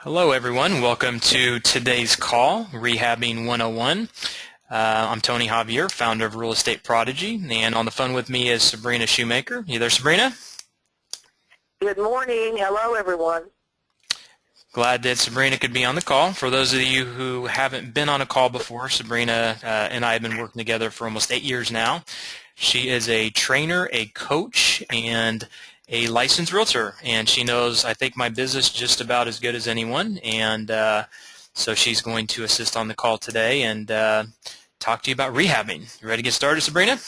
Hello everyone, welcome to today's call, Rehabbing 101. I'm Tony Javier, founder of Real Estate Prodigy, and on the phone with me is Sabrina Shoemaker. You there, Sabrina? Good morning. Hello, everyone. Glad that Sabrina could be on the call. For those of you who haven't been on a call before, Sabrina and I have been working together for almost 8 years now. She is a trainer, a coach, and a licensed realtor, and she knows, I think, my business just about as good as anyone, and so she's going to assist on the call today and talk to you about rehabbing. You ready to get started, Sabrina?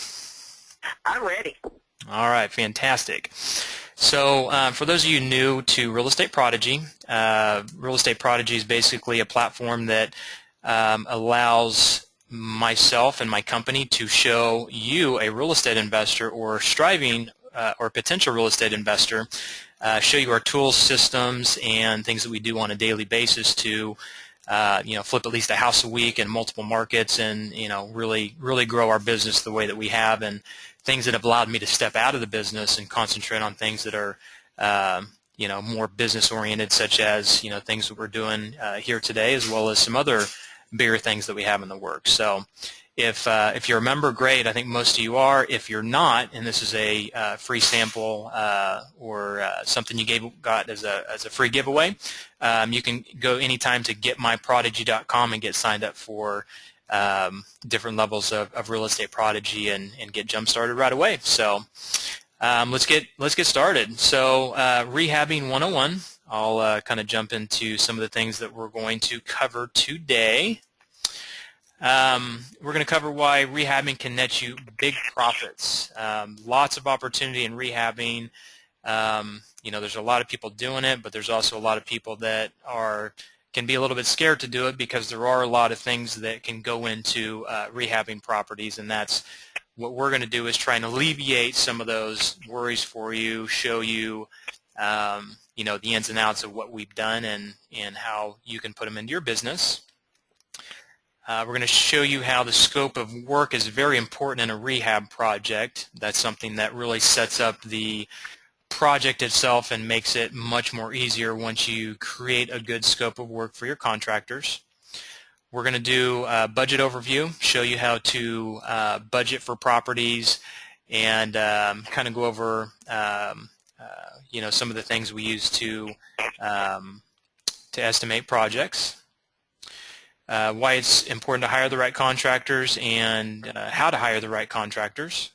I'm ready. All right, fantastic. So for those of you new to Real Estate Prodigy, Real Estate Prodigy is basically a platform that allows myself and my company to show you, a real estate investor or striving or potential real estate investor, show you our tools, systems, and things that we do on a daily basis to flip at least a house a week in multiple markets and really grow our business the way that we have, and things that have allowed me to step out of the business and concentrate on things that are more business oriented, such as things that we're doing here today, as well as some other bigger things that we have in the works. So if you're a member, great. I think most of you are. If you're not, and this is a free sample or something you got as a free giveaway, you can go anytime to getmyprodigy.com and get signed up for different levels of Real Estate Prodigy and get jump started right away. So let's get started. So Rehabbing 101. I'll kind of jump into some of the things that we're going to cover today. We're going to cover why rehabbing can net you big profits. Lots of opportunity in rehabbing. There's a lot of people doing it, but there's also a lot of people that can be a little bit scared to do it because there are a lot of things that can go into rehabbing properties, and that's what we're going to do, is try and alleviate some of those worries for you, show you the ins and outs of what we've done and how you can put them into your business. We're going to show you how the scope of work is very important in a rehab project. That's something that really sets up the project itself and makes it much more easier once you create a good scope of work for your contractors. We're going to do a budget overview, show you how to budget for properties, and kind of go over some of the things we use to estimate projects. Why it's important to hire the right contractors and how to hire the right contractors,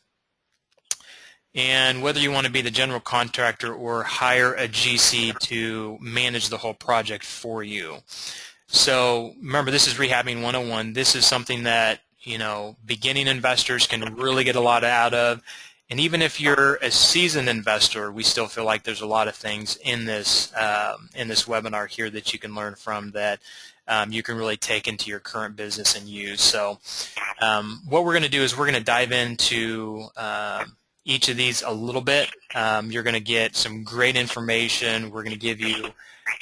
and whether you want to be the general contractor or hire a GC to manage the whole project for you. So remember, this is Rehabbing 101. This is something that beginning investors can really get a lot out of, and even if you're a seasoned investor, we still feel like there's a lot of things in this webinar here that you can learn from that you can really take into your current business and use. So what we're going to do is we're going to dive into each of these a little bit. You're going to get some great information. We're going to give you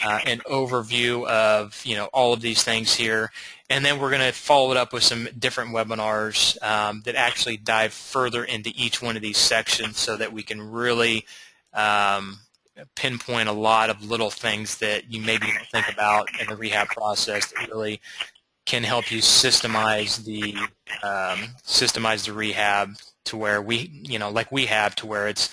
an overview of all of these things here, and then we're going to follow it up with some different webinars that actually dive further into each one of these sections so that we can really pinpoint a lot of little things that you maybe don't think about in the rehab process that really can help you systemize the rehab to where like we have, to where it's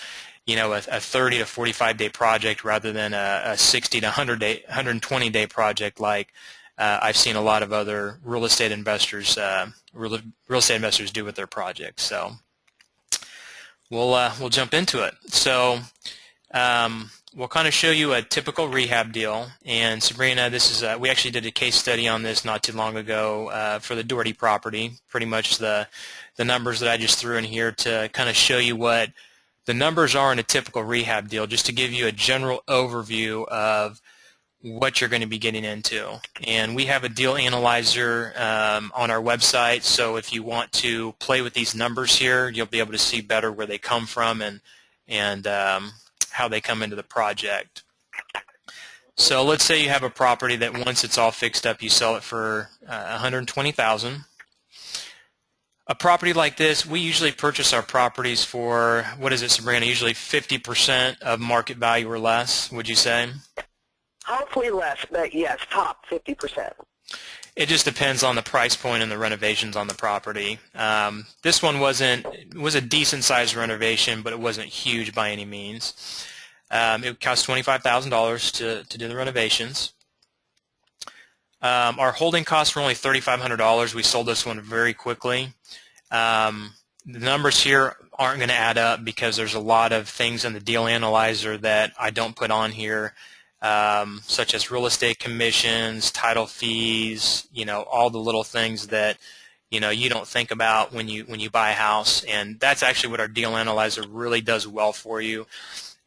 a 30 to 45 day project rather than a 60 to 120 day project like I've seen a lot of other real estate investors do with their projects. So we'll jump into it. So we'll kind of show you a typical rehab deal. And Sabrina, this is we actually did a case study on this not too long ago for the Doherty property. Pretty much the numbers that I just threw in here to kind of show you what the numbers are in a typical rehab deal, just to give you a general overview of what you're going to be getting into. And we have a deal analyzer on our website, so if you want to play with these numbers here, you'll be able to see better where they come from and how they come into the project. So let's say you have a property that once it's all fixed up, you sell it for $120,000. A property like this, we usually purchase our properties for, what is it, Sabrina, usually 50% of market value or less, would you say? Hopefully less, but yes, top 50%. It just depends on the price point and the renovations on the property. This one was a decent sized renovation, but it wasn't huge by any means. It cost $25,000 to do the renovations. Our holding costs were only $3,500. We sold this one very quickly. The numbers here aren't going to add up because there's a lot of things in the deal analyzer that I don't put on here, such as real estate commissions, title fees, all the little things that you don't think about when you buy a house. And that's actually what our deal analyzer really does well for you.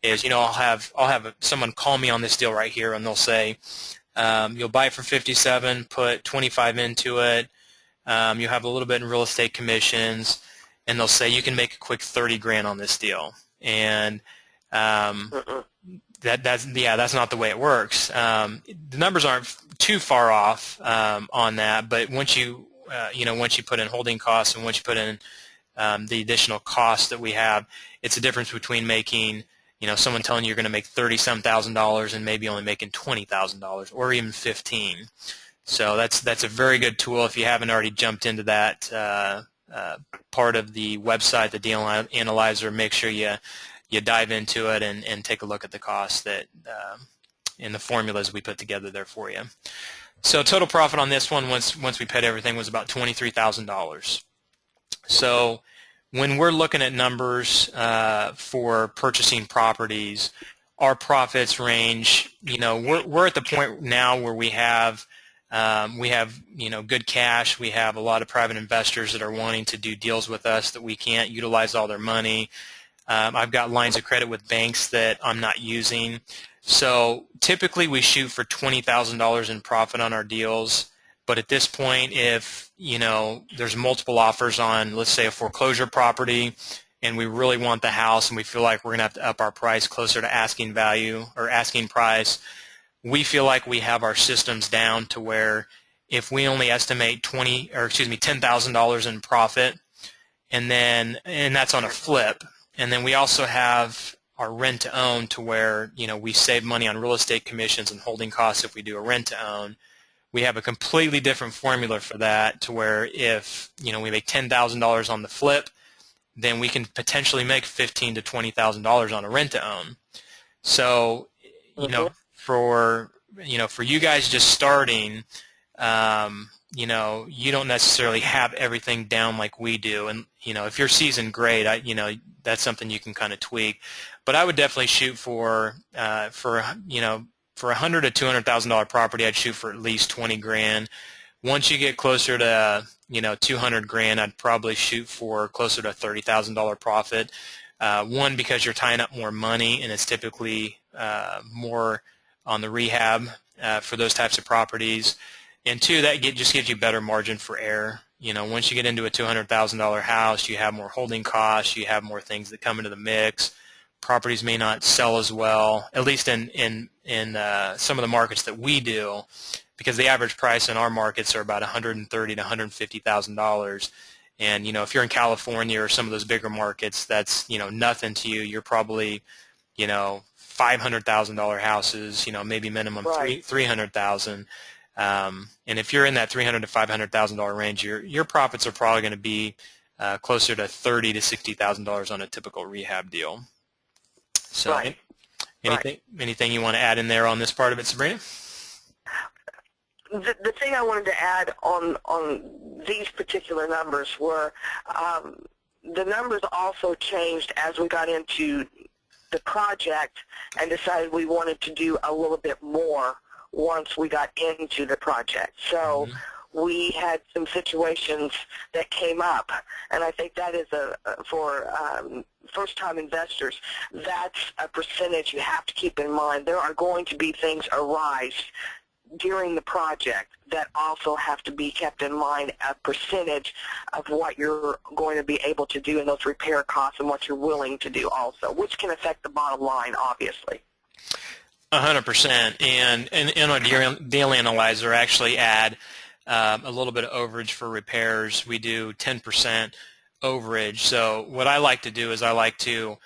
Is I'll have someone call me on this deal right here, and they'll say, you'll buy it for 57, put 25 into it. You have a little bit in real estate commissions, and they'll say you can make a quick 30 grand on this deal. And that's not the way it works. The numbers aren't too far off on that, but once you put in holding costs and once you put in the additional costs that we have, it's a difference between making someone telling you you're going to make $30-some thousand and maybe only making $20,000 or even 15. So that's a very good tool. If you haven't already jumped into that part of the website, the deal analyzer, make sure you dive into it and take a look at the costs that in the formulas we put together there for you. So total profit on this one, once we paid everything, was about $23,000. So when we're looking at numbers for purchasing properties, our profits range. We're at the point now where we have good cash. We have a lot of private investors that are wanting to do deals with us that we can't utilize all their money. I've got lines of credit with banks that I'm not using. So typically we shoot for $20,000 in profit on our deals. But at this point, if there's multiple offers on, let's say, a foreclosure property, and we really want the house and we feel like we're going to have to up our price closer to asking value or asking price, we feel like we have our systems down to where if we only estimate $10,000 in profit, and that's on a flip, and then we also have our rent to own to where we save money on real estate commissions and holding costs if we do a rent to own. We have a completely different formula for that to where if we make $10,000 on the flip, then we can potentially make $15,000 to $20,000 on a rent to own. So for you guys just starting, you don't necessarily have everything down like we do. And if you're seasoned, great. That's something you can kind of tweak. But I would definitely shoot for $100,000 to $200,000 property, I'd shoot for at least 20 grand. Once you get closer to 200 grand, I'd probably shoot for closer to $30,000 profit. One, because you're tying up more money, and it's typically more on the rehab for those types of properties. And two, that just gives you better margin for error. Once you get into a $200,000 house, you have more holding costs, you have more things that come into the mix. Properties may not sell as well, at least in some of the markets that we do, because the average price in our markets are about $130,000 to $150,000. And if you're in California or some of those bigger markets, that's nothing to you. You're probably $500,000 houses, maybe minimum $300,000. And if you're in that $300,000 to $500,000 range, your profits are probably going to be closer to $30,000 to $60,000 on a typical rehab deal. So, anything you want to add in there on this part of it, Sabrina? The thing I wanted to add on these particular numbers were the numbers also changed as we got into the project and decided we wanted to do a little bit more once we got into the project. So we had some situations that came up, and I think that is for first-time investors, that's a percentage you have to keep in mind. There are going to be things arise during the project that also have to be kept in mind, a percentage of what you're going to be able to do in those repair costs and what you're willing to do also, which can affect the bottom line, obviously. 100%. And in our deal analyzer, actually add a little bit of overage for repairs. We do 10% overage. So what I like to do is I like to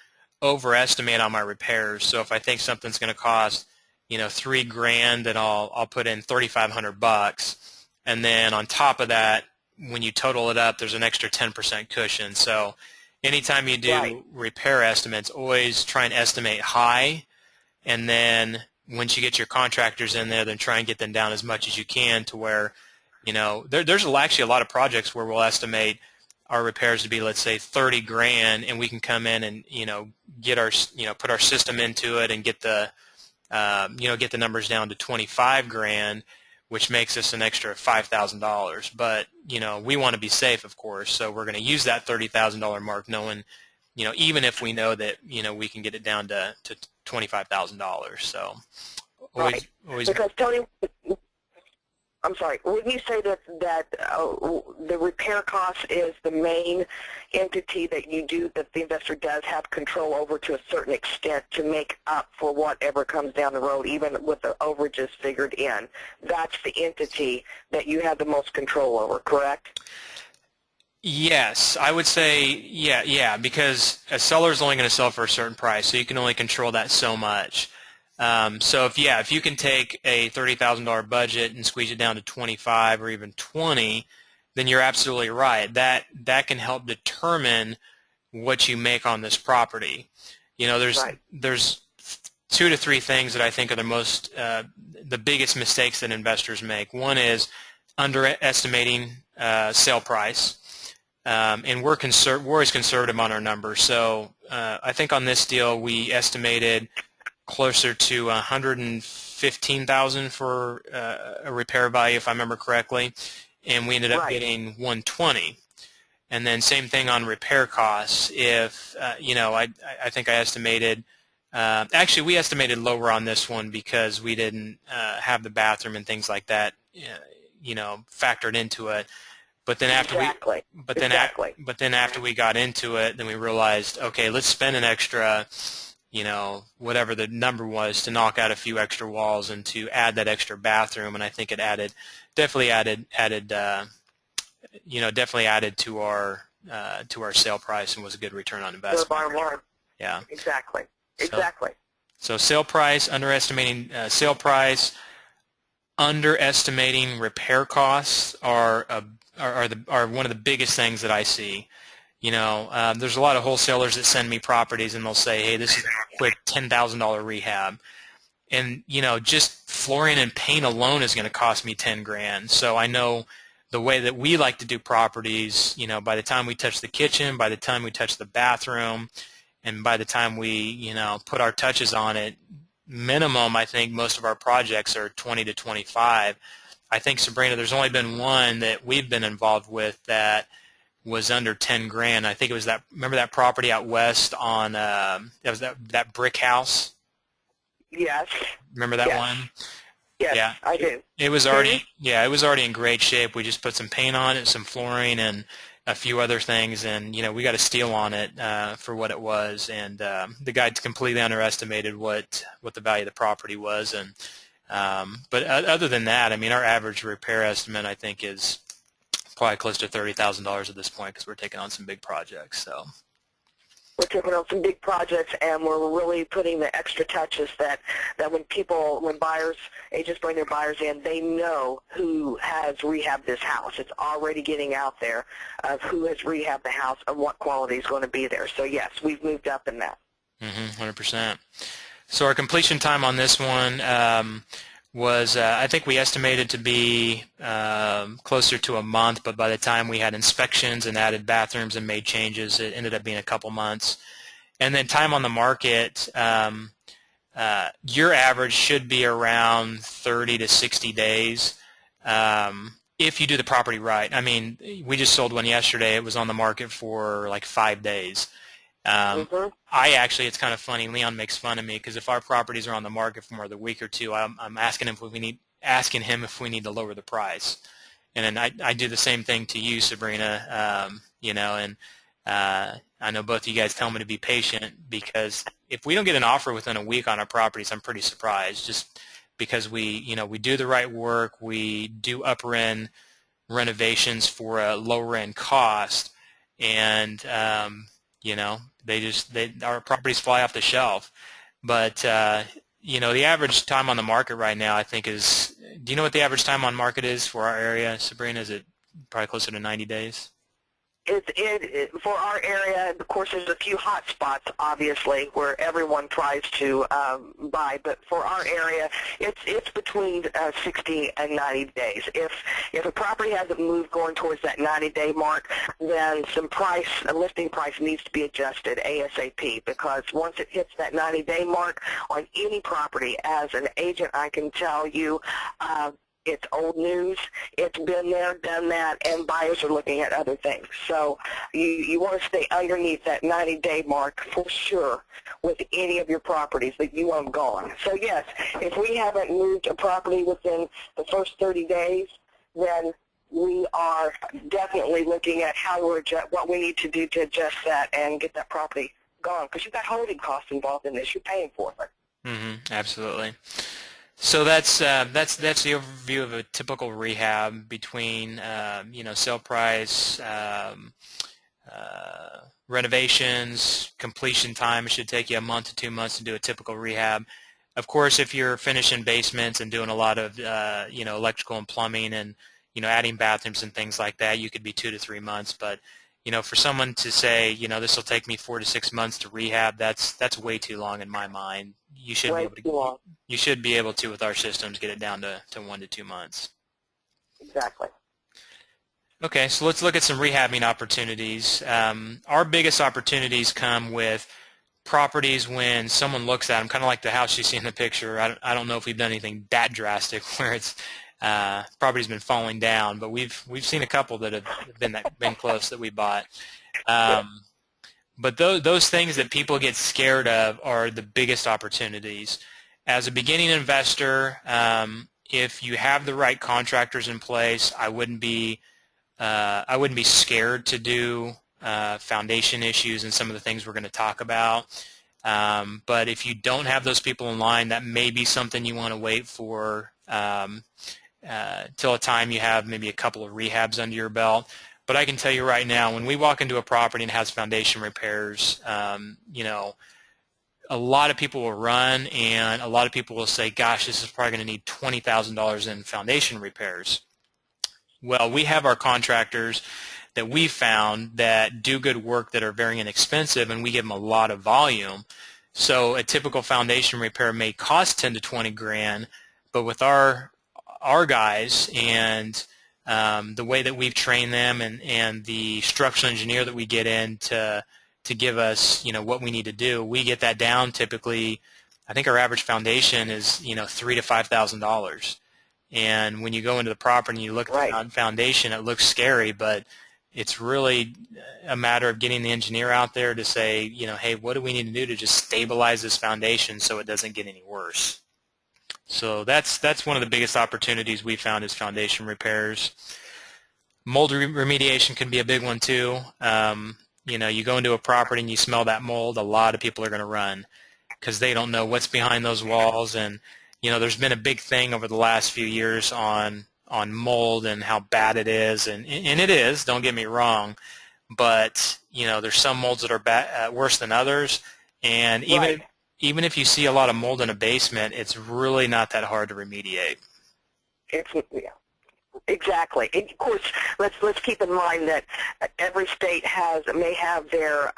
overestimate on my repairs. So if I think something's going to cost $3,000, then I'll put in $3,500, and then on top of that, when you total it up, there's an extra 10% cushion. So anytime you do repair estimates, always try and estimate high, and then once you get your contractors in there, then try and get them down as much as you can to where, there's actually a lot of projects where we'll estimate our repairs to be, let's say, $30,000, and we can come in and get our put our system into it and get the get the numbers down to $25,000, which makes us an extra $5,000. But we want to be safe, of course, so we're going to use that $30,000 mark, knowing even if we know that we can get it down to $25,000. So always. Because Tony, I'm sorry, wouldn't you say that the repair cost is the main entity that the investor does have control over to a certain extent to make up for whatever comes down the road, even with the overages figured in? That's the entity that you have the most control over, correct? Yes, I would say yeah, because a seller is only going to sell for a certain price, so you can only control that so much. So if you can take a $30,000 budget and squeeze it down to 25 or even 20, then you're absolutely right. That can help determine what you make on this property. There's 2 to 3 things that I think are the biggest mistakes that investors make. One is underestimating sale price. And we're always conservative on our numbers. So I think on this deal we estimated closer to $115,000 for a repair value, if I remember correctly, and we ended up getting $120,000. And then same thing on repair costs. If I think I estimated. Actually, we estimated lower on this one because we didn't have the bathroom and things like that, factored into it. But then after after we got into it, then we realized, okay, let's spend an extra, whatever the number was, to knock out a few extra walls and to add that extra bathroom. And I think it definitely added to our sale price and was a good return on investment. Bottom line. Yeah. Exactly. So sale price, underestimating sale price, underestimating repair costs are one of the biggest things that I see. There's a lot of wholesalers that send me properties and they'll say, hey, this is a quick $10,000 rehab. And, just flooring and paint alone is going to cost me $10,000. So I know the way that we like to do properties, by the time we touch the kitchen, by the time we touch the bathroom, and by the time we, put our touches on it, minimum, I think most of our projects are 20 to 25. I think, Sabrina, there's only been one that we've been involved with that was under $10,000. I think it was remember that property out west on that was that brick house? Yes. Remember that one? Yes, yeah. I do. It was already in great shape. We just put some paint on it, some flooring, and a few other things, and we got a steal on it for what it was. And the guy completely underestimated what the value of the property was. And but other than that, our average repair estimate, I think, is probably close to $30,000 at this point because we're taking on some big projects. So we're taking on some big projects, and we're really putting the extra touches that when agents bring their buyers in, they know who has rehabbed this house. It's already getting out there of who has rehabbed the house and what quality is going to be there. So yes, we've moved up in that. 100%. So our completion time on this one was, I think we estimated to be closer to a month, but by the time we had inspections and added bathrooms and made changes, it ended up being a couple months. And then time on the market, your average should be around 30 to 60 days if you do the property right. We just sold one yesterday. It was on the market for like 5 days. It's kind of funny. Leon makes fun of me because if our properties are on the market for more than a week or two, I'm asking him if we need to lower the price. And then I do the same thing to you, Sabrina. And I know both of you guys tell me to be patient because if we don't get an offer within a week on our properties, I'm pretty surprised. Just because we do the right work, we do upper end renovations for a lower end cost, and our properties fly off the shelf. But the average time on the market right now, I think is, do you know what the average time on market is for our area, Sabrina? Is it probably closer to 90 days? For our area, of course, there's a few hot spots, obviously, where everyone tries to buy. But for our area, it's between 60 and 90 days. If a property hasn't moved going towards that 90-day mark, then a listing price needs to be adjusted ASAP, because once it hits that 90-day mark on any property, as an agent, I can tell you, it's old news. It's been there, done that, and buyers are looking at other things. So you want to stay underneath that 90-day mark for sure with any of your properties that you own gone. So yes, if we haven't moved a property within the first 30 days, then we are definitely looking at what we need to do to adjust that and get that property gone, because you've got holding costs involved in this. You're paying for it. Absolutely. So that's the overview of a typical rehab between sale price, renovations, completion time. It should take you a month to 2 months to do a typical rehab. Of course, if you're finishing basements and doing a lot of electrical and plumbing and adding bathrooms and things like that, you could be 2 to 3 months. But for someone to say this will take me 4 to 6 months to rehab, that's way too long in my mind. You should be able to, with our systems, get it down to 1 to 2 months. Exactly. Okay, so let's look at some rehabbing opportunities. Our biggest opportunities come with properties when someone looks at them, kind of like the house you see in the picture. I don't know if we've done anything that drastic where it's property's been falling down, but we've seen a couple that have been close that we bought. But those things that people get scared of are the biggest opportunities. As a beginning investor, if you have the right contractors in place, I wouldn't be scared to do foundation issues and some of the things we're going to talk about. But if you don't have those people in line, that may be something you want to wait for till a time you have maybe a couple of rehabs under your belt. But I can tell you right now, when we walk into a property and it has foundation repairs, a lot of people will run, and a lot of people will say, gosh, this is probably going to need $20,000 in foundation repairs. Well, we have our contractors that we found that do good work that are very inexpensive, and we give them a lot of volume. So a typical foundation repair may cost 10 to 20 grand, but with our guys and the way that we've trained them and the structural engineer that we get in to give us what we need to do, we get that down typically. I think our average foundation is $3,000 to $5,000. And when you go into the property and you look at the foundation, it looks scary, but it's really a matter of getting the engineer out there to say, hey, what do we need to do to just stabilize this foundation so it doesn't get any worse? So that's one of the biggest opportunities we found is foundation repairs. Mold remediation can be a big one too. You go into a property and you smell that mold, a lot of people are going to run because they don't know what's behind those walls. And there's been a big thing over the last few years on mold and how bad it is, and it is. Don't get me wrong, but there's some molds that are worse than others, and even if you see a lot of mold in a basement, it's really not that hard to remediate. Exactly. And of course, let's keep in mind that every state may have their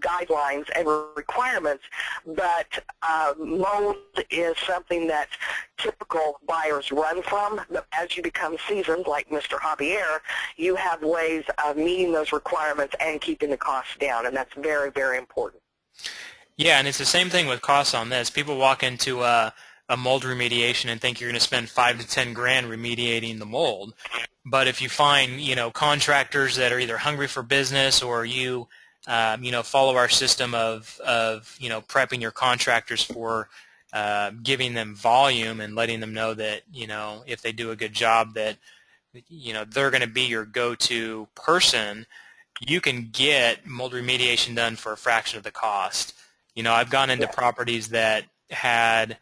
guidelines and requirements, but mold is something that typical buyers run from. But as you become seasoned, like Mr. Javier, you have ways of meeting those requirements and keeping the costs down, and that's very, very important. Yeah, and it's the same thing with costs on this. People walk into a mold remediation and think you're going to spend 5 to 10 grand remediating the mold. But if you find, contractors that are either hungry for business or you follow our system of prepping your contractors for giving them volume and letting them know that, if they do a good job that, they're going to be your go-to person, you can get mold remediation done for a fraction of the cost. I've gone into properties that had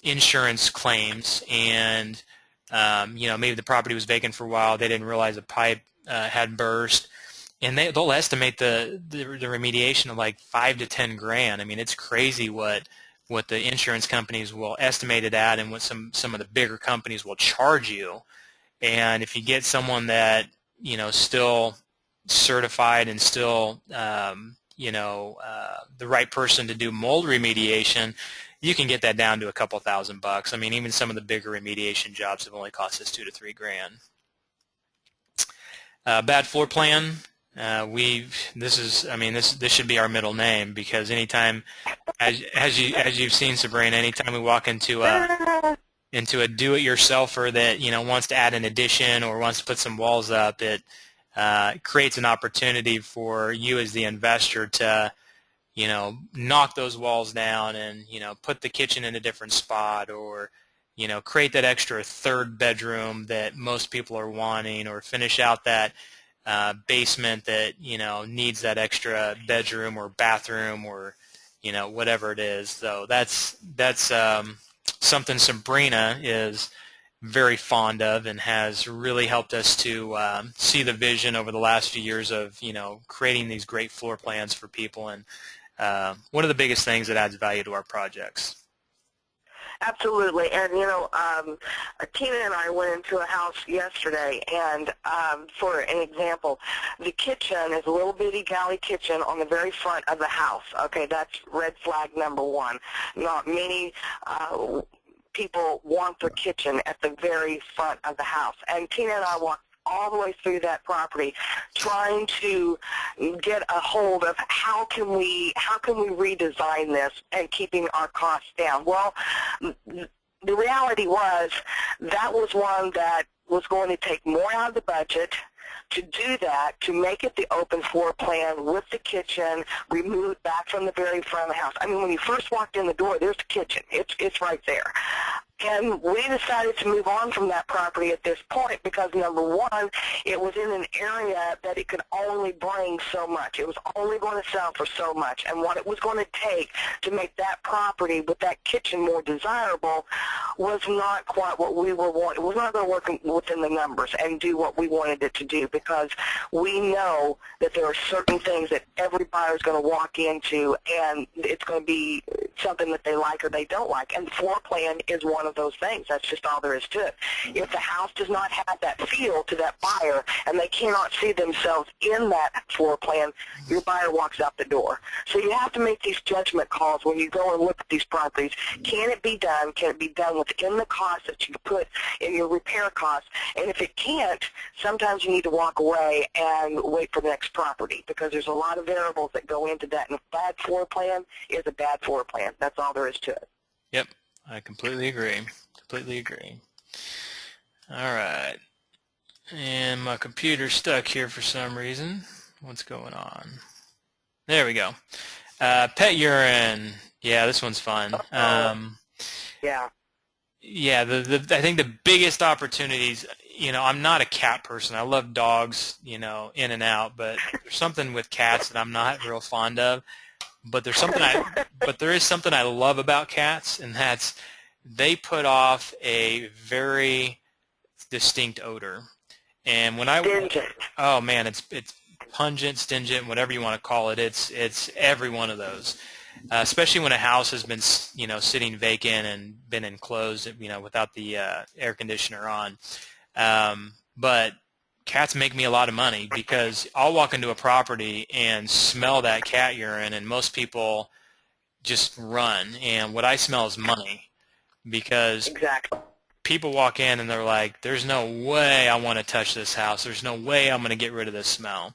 insurance claims, and maybe the property was vacant for a while. They didn't realize a pipe had burst, and they'll estimate the remediation of like 5 to 10 grand. I mean, it's crazy what what the insurance companies will estimate it at and what some of the bigger companies will charge you. And if you get someone that, still certified and still, the right person to do mold remediation, you can get that down to a couple $1,000. I mean, even some of the bigger remediation jobs have only cost us $2 to $3 grand. Bad floor plan. This should be our middle name, because anytime, as you've seen, Sabrina, anytime we walk into a do-it-yourselfer that wants to add an addition or wants to put some walls up, it creates an opportunity for you as the investor to knock those walls down and put the kitchen in a different spot, or create that extra third bedroom that most people are wanting, or finish out that basement that needs that extra bedroom or bathroom, or whatever it is. So that's something Sabrina is very fond of and has really helped us to see the vision over the last few years of creating these great floor plans for people, and one of the biggest things that adds value to our projects. Absolutely. And, Tina and I went into a house yesterday, and for an example, the kitchen is a little bitty galley kitchen on the very front of the house. Okay, that's red flag number one. Not many people want their kitchen at the very front of the house. And Tina and I walked all the way through that property trying to get a hold of how can we redesign this and keeping our costs down. Well, the reality was that was one that was going to take more out of the budget. To do that, to make it the open floor plan with the kitchen removed back from the very front of the house. I mean, when you first walked in the door, there's the kitchen. It's right there. And we decided to move on from that property at this point because, number one, it was in an area that it could only bring so much. It was only going to sell for so much. And what it was going to take to make that property with that kitchen more desirable was not quite what we were wanting. It was not going to work within the numbers and do what we wanted it to do, because we know that there are certain things that every buyer is going to walk into, and it's going to be something that they like or they don't like. And the floor plan is one of those things. That's just all there is to it. If the house does not have that feel to that buyer and they cannot see themselves in that floor plan, your buyer walks out the door. So you have to make these judgment calls when you go and look at these properties. Can it be done? Can it be done within the cost that you put in your repair costs? And if it can't, sometimes you need to walk away and wait for the next property, because there's a lot of variables that go into that. And a bad floor plan is a bad floor plan. That's all there is to it. Yep. I completely agree. Completely agree. All right. And my computer's stuck here for some reason. What's going on? There we go. Pet urine. Yeah, this one's fun. Yeah. Yeah, I think the biggest opportunities, I'm not a cat person. I love dogs, in and out, but there's something with cats that I'm not real fond of. But there is something I love about cats, and that's they put off a very distinct odor. And when oh man, it's pungent, stingent, whatever you want to call it. It's every one of those. Especially when a house has been sitting vacant and been enclosed, without the air conditioner on. But cats make me a lot of money, because I'll walk into a property and smell that cat urine, and most people just run. And what I smell is money, because exactly. People walk in and they're like, there's no way I want to touch this house. There's no way I'm going to get rid of this smell.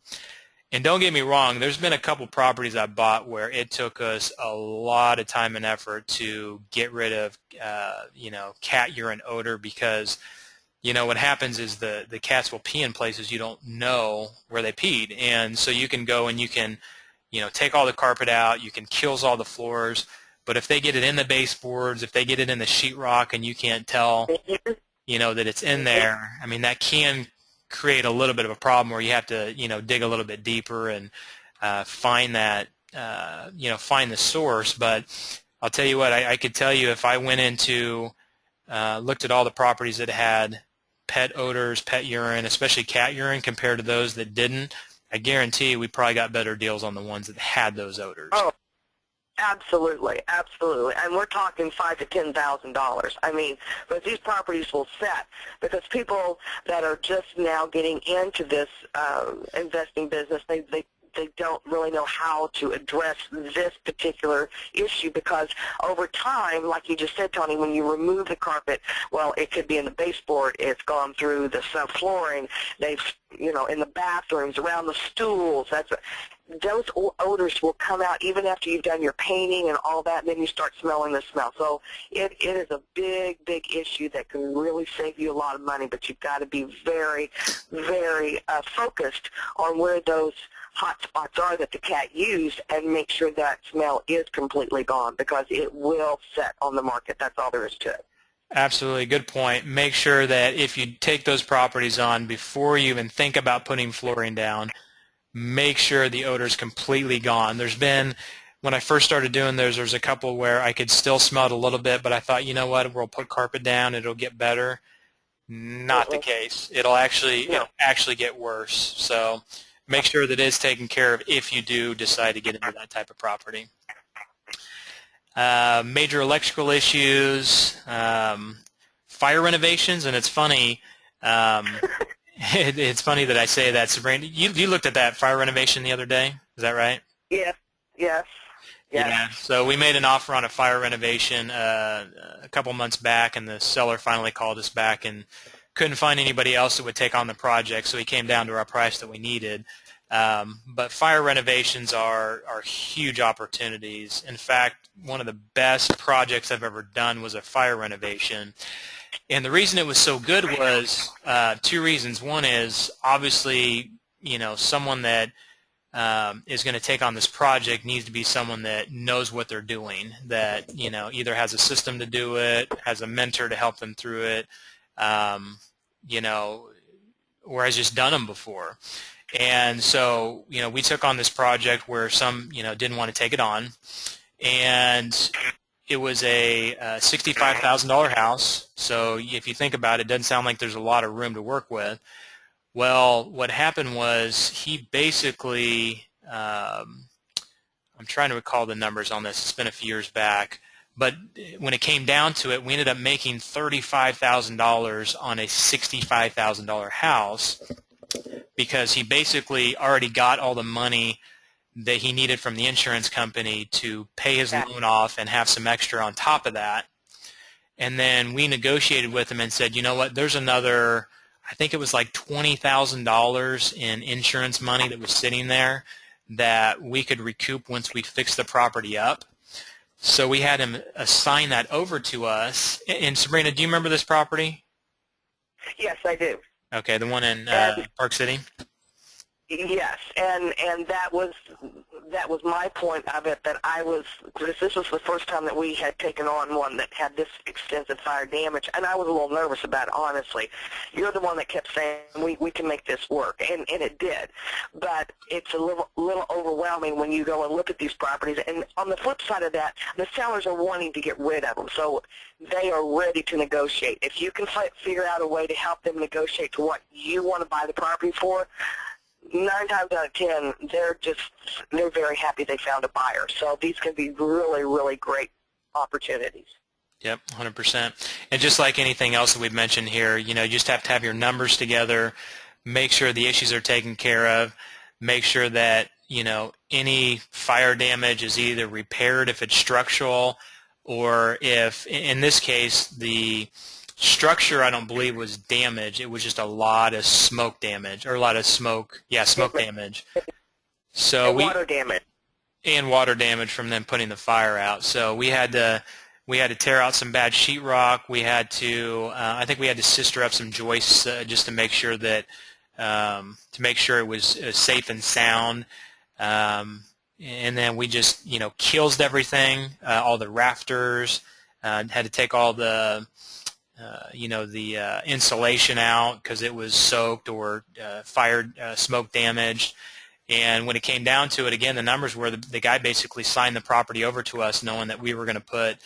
And don't get me wrong, there's been a couple properties I bought where it took us a lot of time and effort to get rid of, cat urine odor, because what happens is the cats will pee in places you don't know where they peed. And so you can go and you can, take all the carpet out, you can kills all the floors, but if they get it in the baseboards, if they get it in the sheetrock and you can't tell, that it's in there, I mean, that can create a little bit of a problem where you have to, dig a little bit deeper and find that, find the source. But I'll tell you what, I could tell you if I went into, looked at all the properties that had pet odors, pet urine, especially cat urine, compared to those that didn't, I guarantee we probably got better deals on the ones that had those odors. Oh, Absolutely, absolutely, and we're talking $5,000 to $10,000. I mean, but these properties will set because people that are just now getting into this investing business, they don't really know how to address this particular issue because over time, like you just said, Tony, when you remove the carpet, well, it could be in the baseboard, it's gone through the subflooring, they've, in the bathrooms, around the stools, those odors will come out even after you've done your painting and all that, and then you start smelling the smell. So it is a big, big issue that can really save you a lot of money, but you've got to be very, very focused on where those hot spots are that the cat used and make sure that smell is completely gone because it will set on the market. That's all there is to it. Absolutely. Good point. Make sure that if you take those properties on before you even think about putting flooring down, make sure the odor is completely gone. There's been, when I first started doing those, there's a couple where I could still smell it a little bit, but I thought, you know what, we'll put carpet down, it'll get better. Not the case. It'll actually get worse. So make sure that it's taken care of if you do decide to get into that type of property. Major electrical issues, fire renovations, and it's funny. It's funny that I say that, Sabrina. You looked at that fire renovation the other day. Is that right? Yes. Yeah. So we made an offer on a fire renovation a couple months back, and the seller finally called us back and couldn't find anybody else that would take on the project, so he came down to our price that we needed. But fire renovations are huge opportunities. In fact, one of the best projects I've ever done was a fire renovation. And the reason it was so good was two reasons. One is obviously, someone that is going to take on this project needs to be someone that knows what they're doing, that, either has a system to do it, has a mentor to help them through it, or has just done them before. And so, we took on this project where some, didn't want to take it on, and it was a $65,000 house. So if you think about it, it doesn't sound like there's a lot of room to work with. Well, what happened was he basically, I'm trying to recall the numbers on this. It's been a few years back. But when it came down to it, we ended up making $35,000 on a $65,000 house because he basically already got all the money that he needed from the insurance company to pay his loan off and have some extra on top of that. And then we negotiated with him and said, you know what, there's another, I think it was like $20,000 in insurance money that was sitting there that we could recoup once we fixed the property up. So we had him assign that over to us. And Sabrina, do you remember this property? Yes, I do. Okay, the one in Park City? Yes, and that was my point of it, that this was the first time that we had taken on one that had this extensive fire damage, and I was a little nervous about it, honestly. You're the one that kept saying we can make this work, and it did. But it's a little overwhelming when you go and look at these properties, and on the flip side of that, the sellers are wanting to get rid of them, so they are ready to negotiate. If you can figure out a way to help them negotiate to what you want to buy the property for, 9 times out of 10, they're very happy they found a buyer. So these can be really, really great opportunities. Yep, 100%. And just like anything else that we've mentioned here, you just have to have your numbers together, make sure the issues are taken care of, make sure that, any fire damage is either repaired if it's structural, or if, in this case, the structure, I don't believe, was damaged. It was just a lot of smoke damage, or a lot of smoke damage. So and water damage. And water damage from them putting the fire out. So we had to tear out some bad sheetrock. We had to, I think we had to sister up some joists just to make sure that, it was safe and sound. And then we just, killed everything, all the rafters, had to take all the insulation out because it was soaked or smoke damaged. And when it came down to it, again, the numbers were the guy basically signed the property over to us knowing that we were going to put,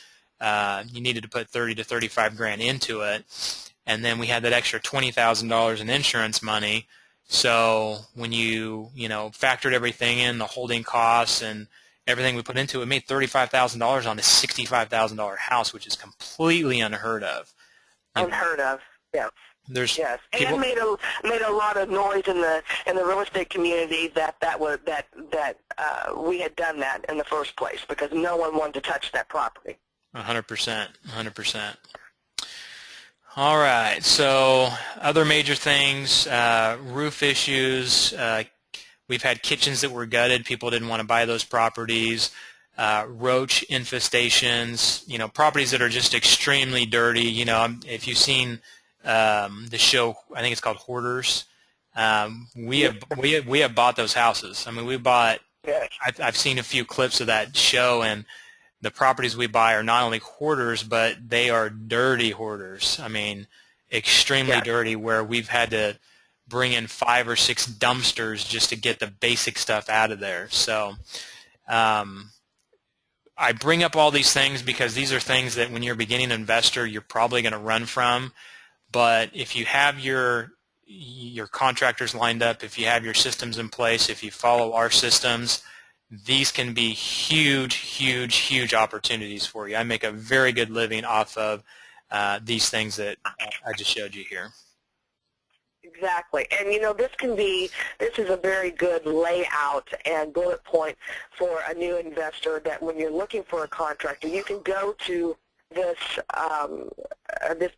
you needed to put 30 to 35 grand into it. And then we had that extra $20,000 in insurance money. So when you factored everything in, the holding costs and everything we put into it, made $35,000 on a $65,000 house, which is completely unheard of. Unheard of. Yeah. There's yes, people, and made a lot of noise in the real estate community that we had done that in the first place because no one wanted to touch that property. 100%, 100%. All right. So other major things, roof issues. We've had kitchens that were gutted. People didn't want to buy those properties. Roach infestations. Properties that are just extremely dirty. If you've seen the show, I think it's called Hoarders. We have bought those houses. I mean, we bought. Yes. I've seen a few clips of that show, and the properties we buy are not only hoarders, but they are dirty hoarders. I mean, extremely dirty, where we've had to bring in 5 or 6 dumpsters just to get the basic stuff out of there. So I bring up all these things because these are things that when you're a beginning investor, you're probably going to run from. But if you have your contractors lined up, if you have your systems in place, if you follow our systems, these can be huge, huge, huge opportunities for you. I make a very good living off of these things that I just showed you here. Exactly. And this is a very good layout and bullet point for a new investor that when you're looking for a contractor, you can go to this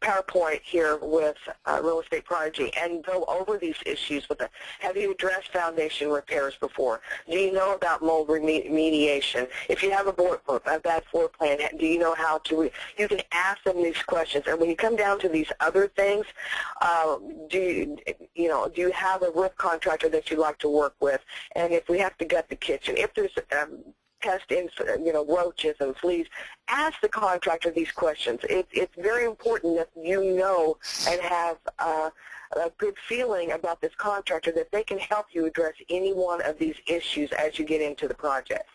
PowerPoint here with Real Estate Prodigy and go over these issues with it. Have you addressed foundation repairs before? Do you know about mold remediation? If you have a bad floor plan, do you know how to? You can ask them these questions. And when you come down to these other things, do you have a roof contractor that you like to work with? And if we have to gut the kitchen, if there's pest in, roaches and fleas, ask the contractor these questions. It's very important that you know and have a good feeling about this contractor that they can help you address any one of these issues as you get into the project.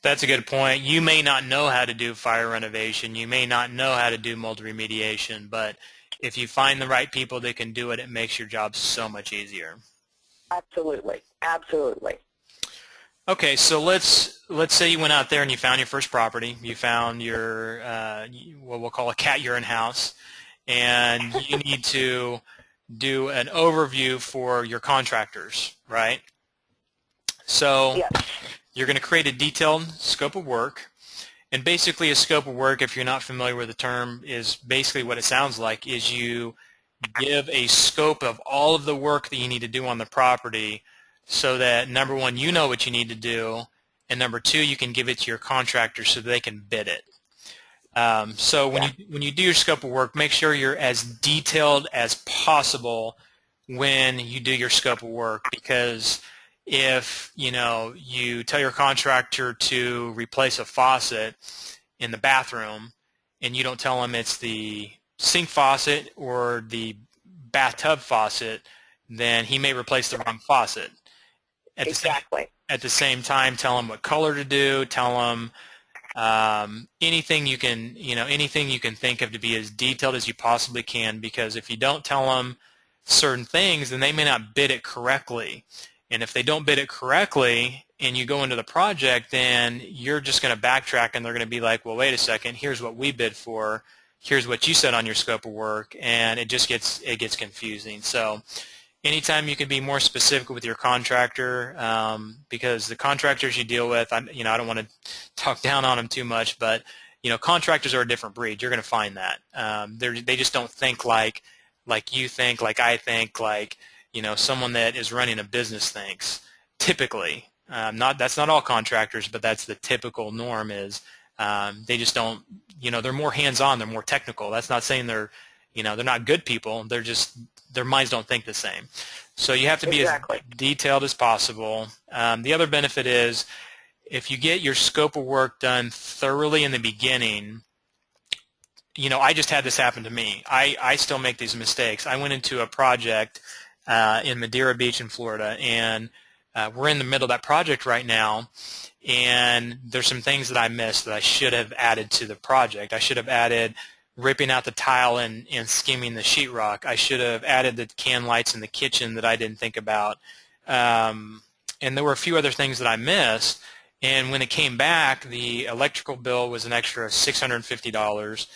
That's a good point. You may not know how to do fire renovation. You may not know how to do mold remediation, but if you find the right people that can do it, it makes your job so much easier. Absolutely. Absolutely. Okay, so let's say you went out there and you found your first property. You found your what we'll call a cat urine house, and you need to do an overview for your contractors, right? So yes. You're going to create a detailed scope of work, and basically a scope of work, if you're not familiar with the term, is basically what it sounds like is you give a scope of all of the work that you need to do on the property, so that, number one, you know what you need to do, and number two, you can give it to your contractor so that they can bid it. So when you do your scope of work, make sure you're as detailed as possible when you do your scope of work, because if you tell your contractor to replace a faucet in the bathroom and you don't tell them it's the sink faucet or the bathtub faucet, then he may replace the wrong faucet. Exactly. At the same time, tell them what color to do. Tell them anything you can, anything you can think of to be as detailed as you possibly can. Because if you don't tell them certain things, then they may not bid it correctly. And if they don't bid it correctly, and you go into the project, then you're just going to backtrack, and they're going to be like, "Well, wait a second. Here's what we bid for. Here's what you said on your scope of work," and it gets confusing. So anytime you can be more specific with your contractor, because the contractors you deal with, I don't want to talk down on them too much, but contractors are a different breed. You're going to find that they just don't think like you think, like I think, like someone that is running a business thinks. Typically, that's not all contractors, but that's the typical norm. Is they just don't, they're more hands-on, they're more technical. That's not saying they're not good people. They're just, their minds don't think the same. So you have to be Exactly. as detailed as possible. The other benefit is if you get your scope of work done thoroughly in the beginning, I just had this happen to me. I still make these mistakes. I went into a project in Madeira Beach in Florida, and we're in the middle of that project right now, and there's some things that I missed that I should have added to the project. I should have added ripping out the tile and skimming the sheetrock. I should have added the can lights in the kitchen that I didn't think about. And there were a few other things that I missed, And when it came back, the electrical bill was an extra $650.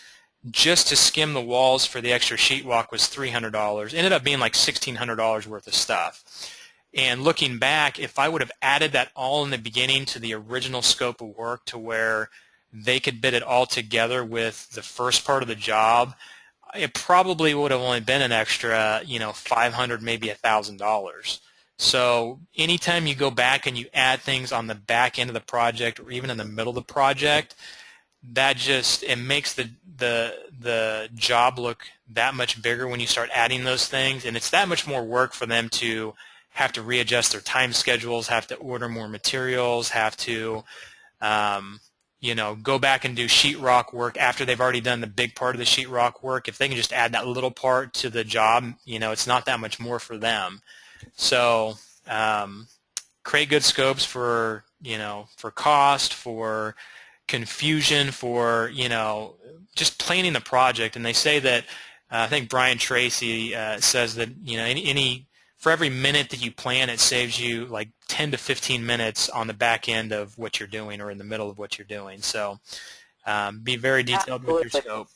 Just to skim the walls for the extra sheetrock was $300. Ended up being like $1,600 worth of stuff. And looking back, if I would have added that all in the beginning to the original scope of work to where they could bid it all together with the first part of the job, it probably would have only been an extra, $500, maybe $1,000. So anytime you go back and you add things on the back end of the project or even in the middle of the project, that just, it makes the job look that much bigger when you start adding those things, and it's that much more work for them to have to readjust their time schedules, have to order more materials, have to go back and do sheetrock work after they've already done the big part of the sheetrock work. If they can just add that little part to the job, it's not that much more for them. So create good scopes for cost, for confusion, for just planning the project. And they say that I think Brian Tracy says that for every minute that you plan, it saves you like 10 to 15 minutes on the back end of what you're doing or in the middle of what you're doing. So be very detailed with your scope.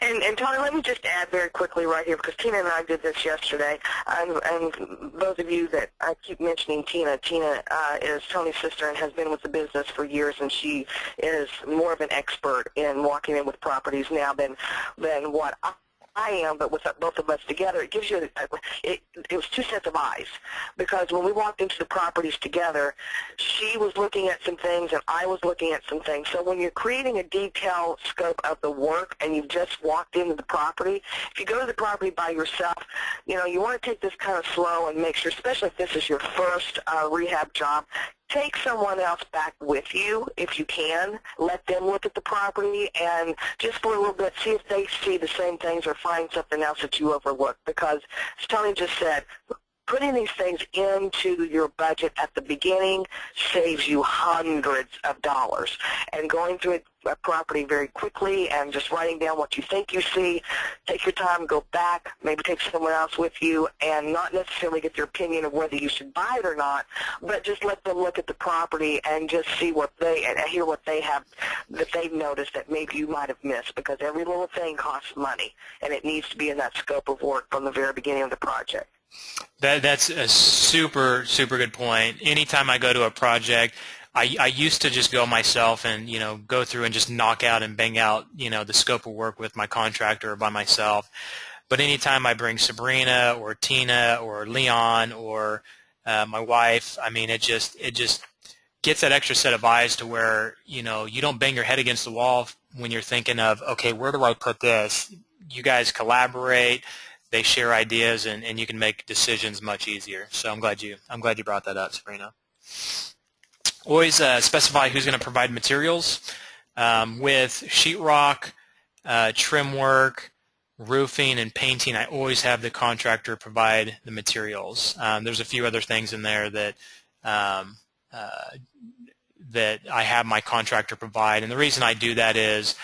And Tony, let me just add very quickly right here, because Tina and I did this yesterday, and those of you that I keep mentioning Tina is Tony's sister and has been with the business for years, and she is more of an expert in walking in with properties now than what I am, but with both of us together, it gives you, it was two sets of eyes, because when we walked into the properties together, she was looking at some things and I was looking at some things. So when you're creating a detailed scope of the work and you've just walked into the property, if you go to the property by yourself, you want to take this kind of slow and make sure, especially if this is your first rehab job, take someone else back with you if you can. Let them look at the property and just for a little bit see if they see the same things or find something else that you overlooked. Because, as Tony just said, putting these things into your budget at the beginning saves you hundreds of dollars. And going through a property very quickly and just writing down what you think you see, take your time, go back, maybe take someone else with you, and not necessarily get their opinion of whether you should buy it or not, but just let them look at the property and just see what and hear what they have that they've noticed that maybe you might have missed, because every little thing costs money, and it needs to be in that scope of work from the very beginning of the project. That's a super, super good point. Anytime I go to a project, I used to just go myself and, go through and just knock out and bang out, the scope of work with my contractor or by myself. But anytime I bring Sabrina or Tina or Leon or my wife, I mean, it just gets that extra set of eyes to where, you don't bang your head against the wall when you're thinking of, okay, where do I put this? You guys collaborate. They share ideas, and you can make decisions much easier. So I'm glad you brought that up, Sabrina. Always specify who's going to provide materials. With sheetrock, trim work, roofing, and painting, I always have the contractor provide the materials. There's a few other things in there that that I have my contractor provide, and the reason I do that is,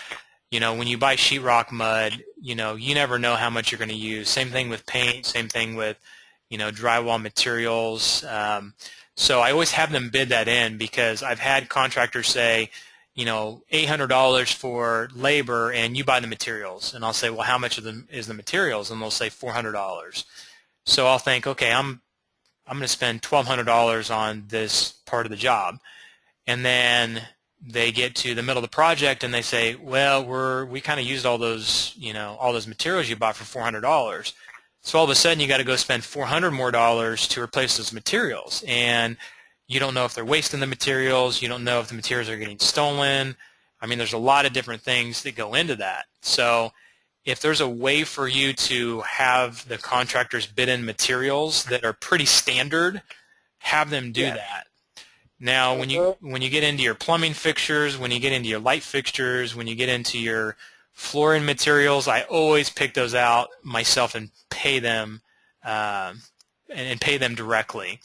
when you buy sheetrock mud, you never know how much you're going to use. Same thing with paint, same thing with, drywall materials. So I always have them bid that in, because I've had contractors say, $800 for labor and you buy the materials. And I'll say, well, how much of them is the materials? And they'll say $400. So I'll think, okay, I'm going to spend $1,200 on this part of the job. And then they get to the middle of the project and they say, well, we kind of used all those, all those materials you bought for $400. So all of a sudden you got to go spend $400 more to replace those materials, and you don't know if they're wasting the materials. You don't know if the materials are getting stolen. I mean, there's a lot of different things that go into that. So if there's a way for you to have the contractors bid in materials that are pretty standard, have them do that. Now, when you get into your plumbing fixtures, when you get into your light fixtures, when you get into your flooring materials, I always pick those out myself and pay them directly,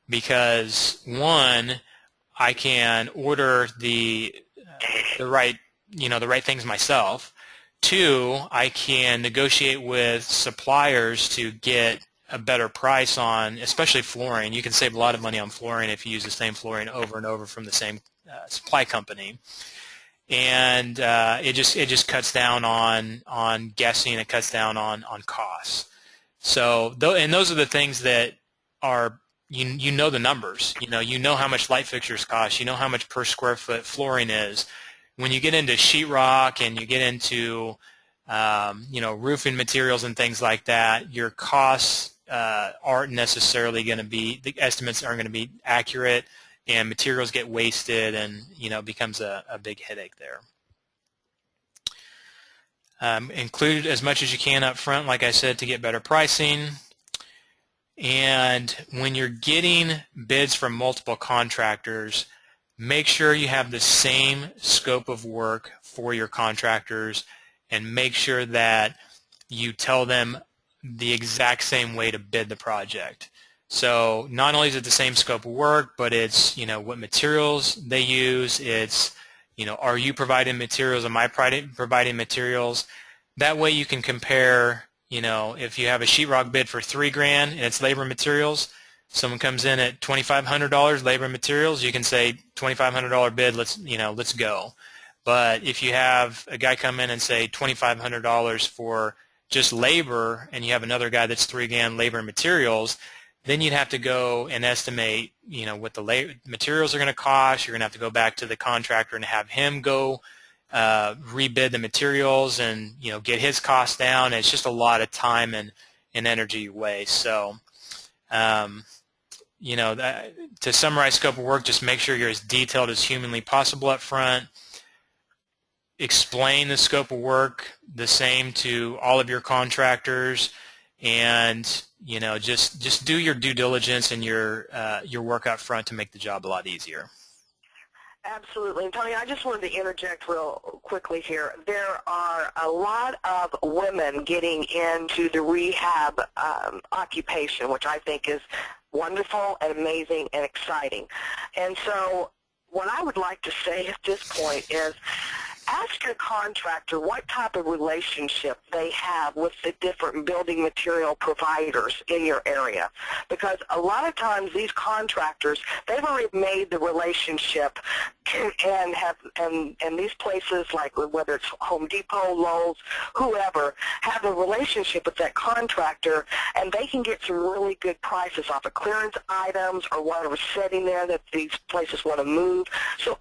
because one, I can order the right things myself. Two, I can negotiate with suppliers to get a better price on, especially flooring. You can save a lot of money on flooring if you use the same flooring over and over from the same supply company. And it just cuts down on guessing. It cuts down on costs. So and those are the things that are you know the numbers. You know how much light fixtures cost. You know how much per square foot flooring is. When you get into sheetrock and you get into roofing materials and things like that, your costs aren't necessarily going to be, the estimates aren't going to be accurate, and materials get wasted, and it becomes a big headache there. Include as much as you can up front, like I said, to get better pricing. And when you're getting bids from multiple contractors, make sure you have the same scope of work for your contractors, and make sure that you tell them the exact same way to bid the project. So not only is it the same scope of work, but it's what materials they use. It's are you providing materials? Am I providing materials? That way you can compare. If you have a sheetrock bid for $3,000 and it's labor and materials, someone comes in at $2,500 labor and materials, you can say $2,500 bid. Let's go. But if you have a guy come in and say $2,500 for just labor, and you have another guy that's $3,000 labor and materials, then you'd have to go and estimate, what the materials are going to cost. You're going to have to go back to the contractor and have him go rebid the materials and get his costs down. It's just a lot of time and energy you waste. So to summarize scope of work, just make sure you're as detailed as humanly possible up front. Explain the scope of work the same to all of your contractors, and just do your due diligence and your work up front to make the job a lot easier. Absolutely. And Tony, I just wanted to interject real quickly here. There are a lot of women getting into the rehab occupation, which I think is wonderful and amazing and exciting. And so what I would like to say at this point is, ask your contractor what type of relationship they have with the different building material providers in your area. Because a lot of times these contractors, they've already made the relationship and these places, like whether it's Home Depot, Lowe's, whoever, have a relationship with that contractor, and they can get some really good prices off of clearance items or whatever's sitting there that these places want to move. So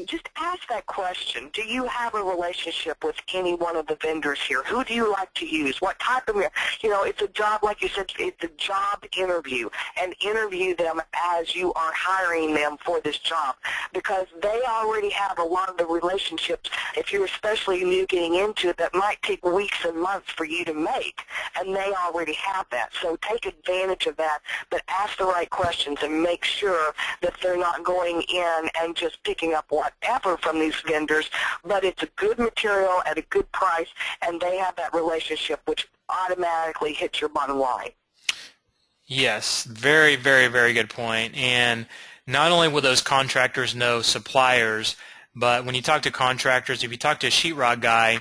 just ask that question. Do you have a relationship with any one of the vendors here? Who do you like to use? What type of, it's a job, like you said, it's a job interview, and interview them as you are hiring them for this job, because they already have a lot of the relationships, if you're especially new getting into it, that might take weeks and months for you to make, and they already have that. So take advantage of that, but ask the right questions and make sure that they're not going in and just picking up whatever from these vendors, but it's a good material at a good price, and they have that relationship, which automatically hits your bottom line. Yes, very, very, very good point. And not only will those contractors know suppliers, but when you talk to contractors, if you talk to a sheetrock guy,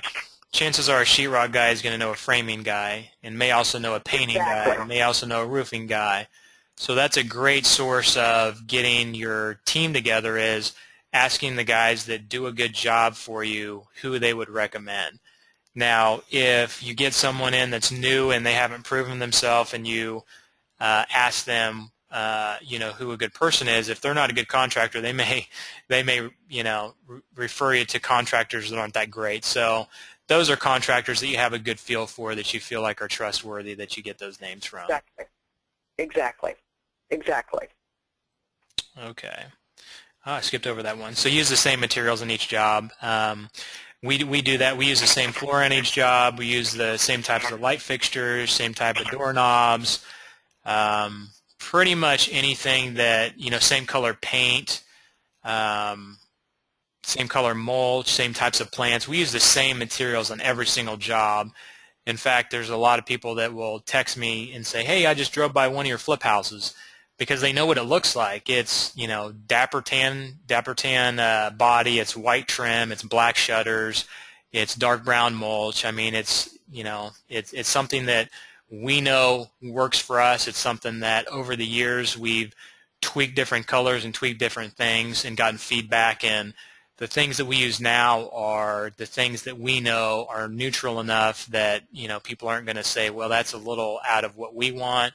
chances are a sheetrock guy is going to know a framing guy, and may also know a painting guy, and may also know a roofing guy. So that's a great source of getting your team together, is asking the guys that do a good job for you who they would recommend. Now, if you get someone in that's new and they haven't proven themselves, and you ask them, who a good person is, if they're not a good contractor, they may refer you to contractors that aren't that great. So those are contractors that you have a good feel for, that you feel like are trustworthy, that you get those names from. Exactly. Okay. Oh, I skipped over that one. So use the same materials in each job. We do that. We use the same floor in each job. We use the same types of light fixtures, same type of doorknobs, pretty much anything that, same color paint, same color mulch, same types of plants. We use the same materials on every single job. In fact, there's a lot of people that will text me and say, hey, I just drove by one of your flip houses, because they know what it looks like. It's, dapper tan body, it's white trim, it's black shutters, it's dark brown mulch. I mean, it's something that we know works for us. It's something that over the years we've tweaked different colors and tweaked different things and gotten feedback, and the things that we use now are the things that we know are neutral enough that, you know, people aren't going to say, well, that's a little out of what we want,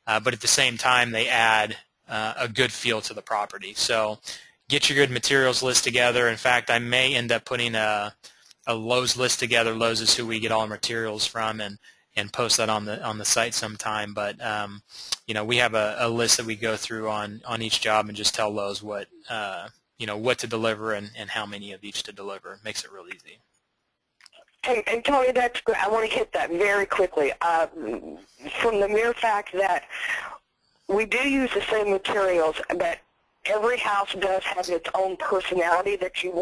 but at the same time they add a good feel to the property. So get your good materials list together. In fact, I may end up putting a Lowe's list together. Lowe's is who we get all our materials from, and post that on the site sometime. But you know, we have a list that we go through on each job and just tell Lowe's what you know, what to deliver and how many of each to deliver. It makes it real easy. And Tony, that's good. I want to hit that very quickly. From the mere fact that we do use the same materials, but every house does have its own personality that you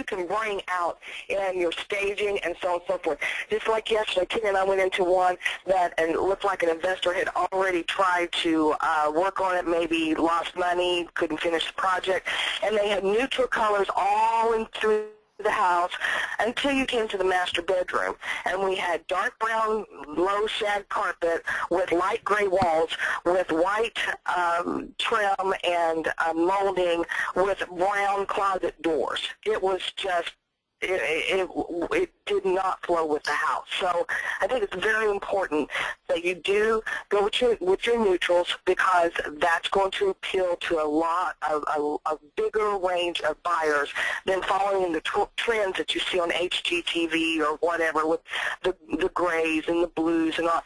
can bring out in your staging and so on and so forth. Just like yesterday, Ken and I went into one that and it looked like an investor had already tried to work on it, maybe lost money, couldn't finish the project, and they had neutral colors all in through the house until you came to the master bedroom, and we had dark brown low shag carpet with light gray walls with white trim and molding with brown closet doors. It was just it did not flow with the house. So I think it's very important that you do go with your neutrals, because that's going to appeal to a bigger range of buyers than following the trends that you see on HGTV or whatever with the grays and the blues and all.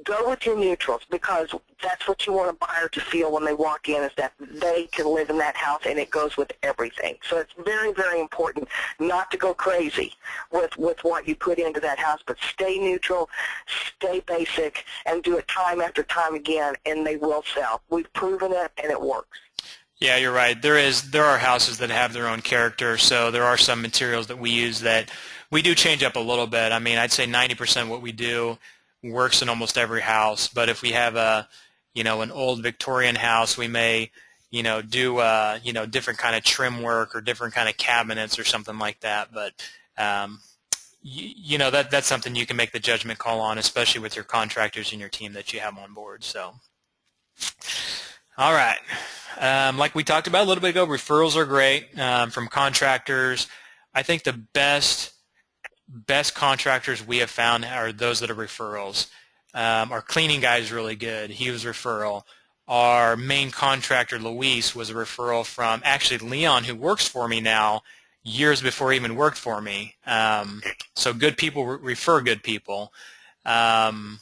Go with your neutrals, because that's what you want a buyer to feel when they walk in, is that they can live in that house, and it goes with everything. So it's very, very important not to go crazy with what you put into that house, but stay neutral, stay basic, and do it time after time again, and they will sell. We've proven it, and it works. Yeah, you're right. There are houses that have their own character, so there are some materials that we use that we do change up a little bit. I mean, I'd say 90% of what we do works in almost every house, but if we have an old Victorian house, we may, do different kind of trim work or different kind of cabinets or something like that. But that's something you can make the judgment call on, especially with your contractors and your team that you have on board. So, all right, like we talked about a little bit ago, referrals are great from contractors. I think the best contractors we have found are those that are referrals. Our cleaning guy is really good. He was a referral. Our main contractor, Luis, was a referral from actually Leon, who works for me now, years before he even worked for me. So good people refer good people. Our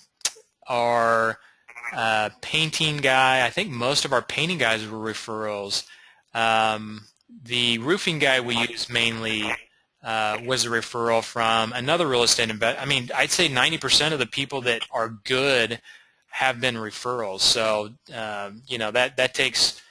painting guy, I think most of our painting guys were referrals. The roofing guy we use mainly was a referral from another real estate investor. I mean, I'd say 90% of the people that are good have been referrals. So, that takes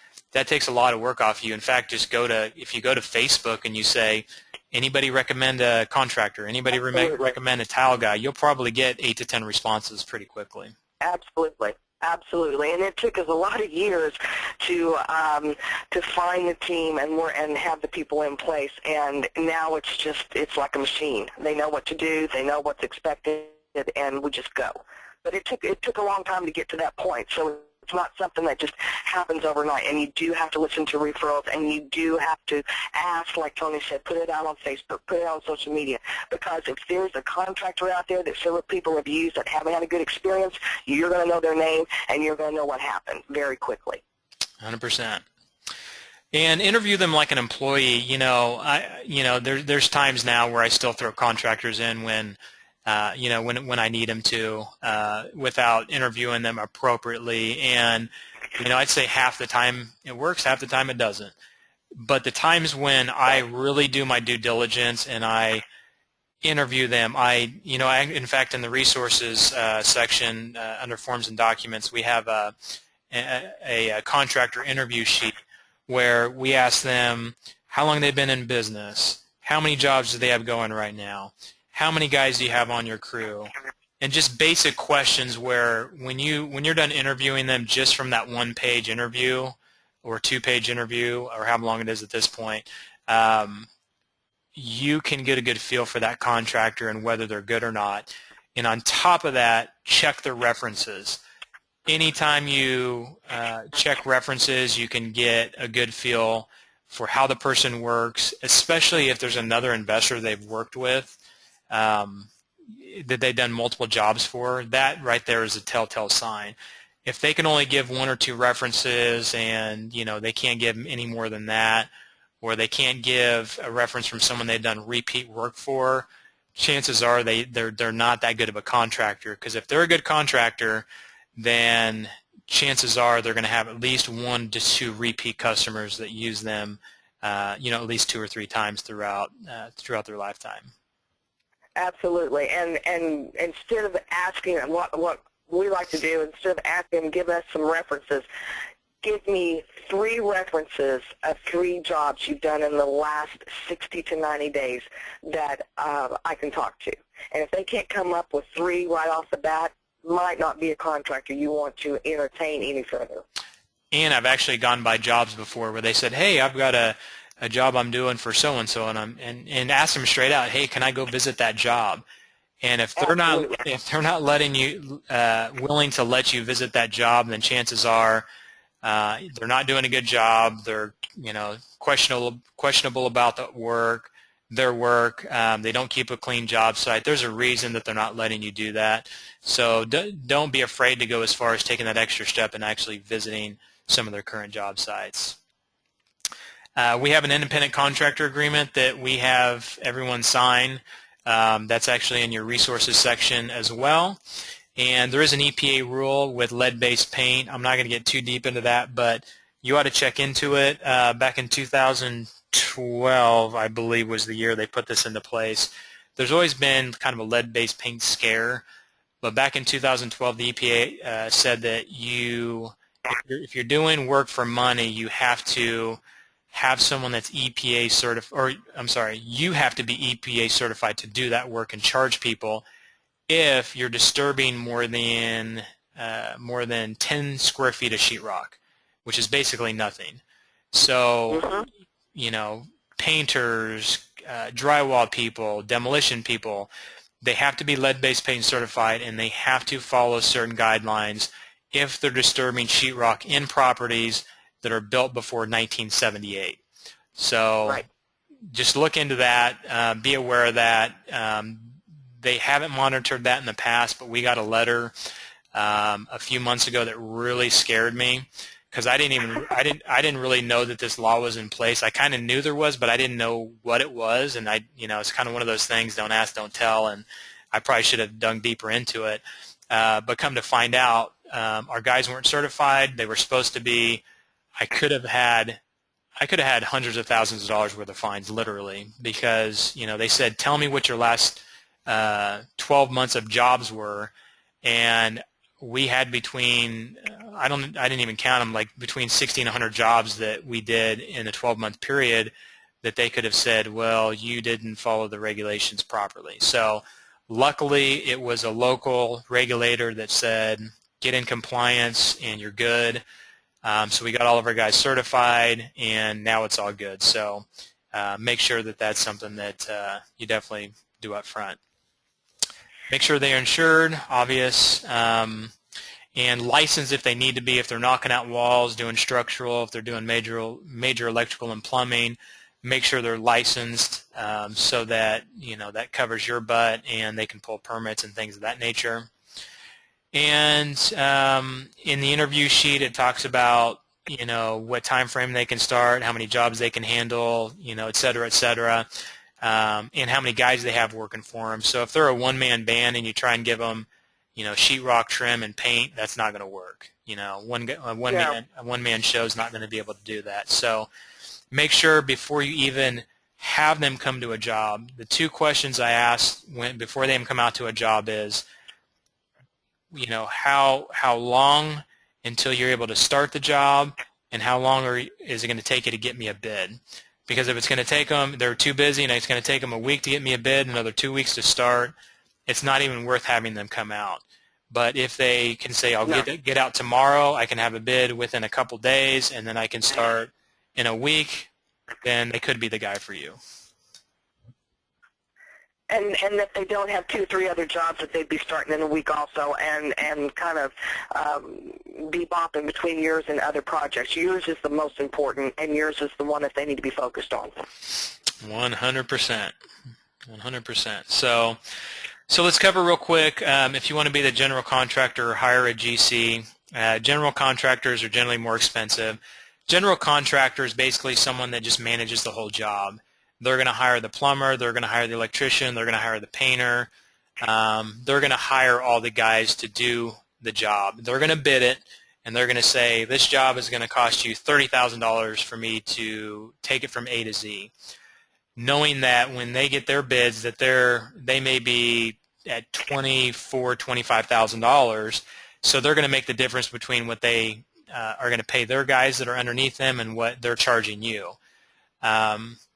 a lot of work off you. In fact, if you go to Facebook and you say, anybody recommend a contractor, anybody recommend a tile guy, you'll probably get 8 to 10 responses pretty quickly. Absolutely. Absolutely, and it took us a lot of years to find the team and have the people in place. And now it's like a machine. They know what to do, they know what's expected, and we just go. But it took a long time to get to that point. So it's not something that just happens overnight, and you do have to listen to referrals, and you do have to ask, like Tony said, put it out on Facebook, put it out on social media, because if there's a contractor out there that several people have used that haven't had a good experience, you're going to know their name, and you're going to know what happened very quickly. 100%. And interview them like an employee. There's times now where I still throw contractors in when I need them to, without interviewing them appropriately. And, I'd say half the time it works, half the time it doesn't. But the times when I really do my due diligence and I interview them, in fact, in the resources section under forms and documents, we have a contractor interview sheet where we ask them how long they've been in business, how many jobs do they have going right now, how many guys do you have on your crew, and just basic questions where when you're done interviewing them just from that one-page interview or two-page interview or however long it is at this point, you can get a good feel for that contractor and whether they're good or not. And on top of that, check their references. Anytime you check references, you can get a good feel for how the person works, especially if there's another investor they've worked with that they've done multiple jobs for. That right there is a telltale sign. If they can only give one or two references and they can't give any more than that, or they can't give a reference from someone they've done repeat work for, chances are they're not that good of a contractor. Because if they're a good contractor, then chances are they're going to have at least 1 to 2 repeat customers that use them, at least 2 or 3 times throughout their lifetime. Absolutely. And instead of asking what we like to do, instead of asking them, give us some references, give me 3 references of 3 jobs you've done in the last 60 to 90 days that I can talk to. And if they can't come up with 3 right off the bat, might not be a contractor you want to entertain any further. And I've actually gone by jobs before where they said, hey, I've got a job I'm doing for so-and-so, and asked them straight out, hey, can I go visit that job? And if they're not letting you, willing to let you visit that job, then chances are they're not doing a good job. They're questionable about their work. They don't keep a clean job site. There's a reason that they're not letting you do that. So don't be afraid to go as far as taking that extra step and actually visiting some of their current job sites. We have an independent contractor agreement that we have everyone sign. That's actually in your resources section as well. And there is an EPA rule with lead-based paint. I'm not going to get too deep into that, but you ought to check into it. Back in 2012, I believe, was the year they put this into place. There's always been kind of a lead-based paint scare, but back in 2012, the EPA said that if you're doing work for money, you have to have someone that's EPA certified, or I'm sorry, you have to be EPA certified to do that work and charge people if you're disturbing more than 10 square feet of sheetrock, which is basically nothing. So, painters, drywall people, demolition people, they have to be lead-based paint certified, and they have to follow certain guidelines if they're disturbing sheetrock in properties that are built before 1978. So right. Just look into that. Be aware of that. They haven't monitored that in the past, but we got a letter a few months ago that really scared me because I didn't really know that this law was in place. I kind of knew there was, but I didn't know what it was, and it's kind of one of those things: don't ask, don't tell. And I probably should have dug deeper into it. But come to find out, our guys weren't certified. They were supposed to be. I could have had hundreds of thousands of dollars worth of fines, literally, because they said, tell me what your last 12 months of jobs were, and we had between I didn't even count them, like between 60 and 100 jobs that we did in a 12-month period that they could have said, well, you didn't follow the regulations properly. So luckily it was a local regulator that said, get in compliance and you're good. So we got all of our guys certified, and now it's all good. So make sure that that's something that you definitely do up front. Make sure they're insured, obvious, and licensed if they need to be. If they're knocking out walls, doing structural, if they're doing major electrical and plumbing, make sure they're licensed so that that covers your butt, and they can pull permits and things of that nature. And in the interview sheet, it talks about what time frame they can start, how many jobs they can handle, et cetera, and how many guys they have working for them. So if they're a one-man band and you try and give them, sheetrock, trim, and paint, that's not going to work. A one-man show is not going to be able to do that. So make sure before you even have them come to a job, the 2 questions I ask before they even come out to a job is, how long until you're able to start the job, and how long is it going to take you to get me a bid? Because if it's going to take them, they're too busy, and it's going to take them a week to get me a bid, another 2 weeks to start, it's not even worth having them come out. But if they can say, I'll get out tomorrow, I can have a bid within a couple days, and then I can start in a week, then they could be the guy for you. And that they don't have 2 or 3 other jobs that they'd be starting in a week also, and kind of be bopping between yours and other projects. Yours is the most important, and yours is the one that they need to be focused on. 100%. 100%. So let's cover real quick. If you want to be the general contractor or hire a GC, general contractors are generally more expensive. General contractor is basically someone that just manages the whole job. They're going to hire the plumber, they're going to hire the electrician, they're going to hire the painter. They're going to hire all the guys to do the job. They're going to bid it, and they're going to say, this job is going to cost you $30,000 for me to take it from A to Z. Knowing that when they get their bids that they may be at $24,000, $25,000, so they're going to make the difference between what they are going to pay their guys that are underneath them and what they're charging you.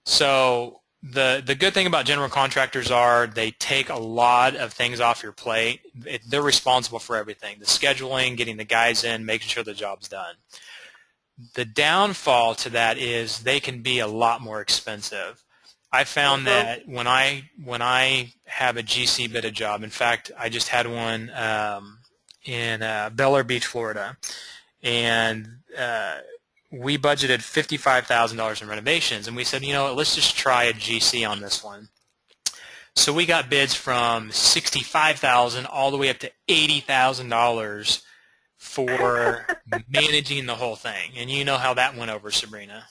So the good thing about general contractors are they take a lot of things off your plate. They're responsible for everything, the scheduling, getting the guys in, making sure the job's done. The downfall to that is they can be a lot more expensive. I found that when I have a GC bid a job, in fact, I just had one in Bel Air Beach, Florida, and we budgeted $55,000 in renovations, and we said, you know what, let's just try a GC on this one. So we got bids from $65,000 all the way up to $80,000 for managing the whole thing, and you know how that went over, Sabrina.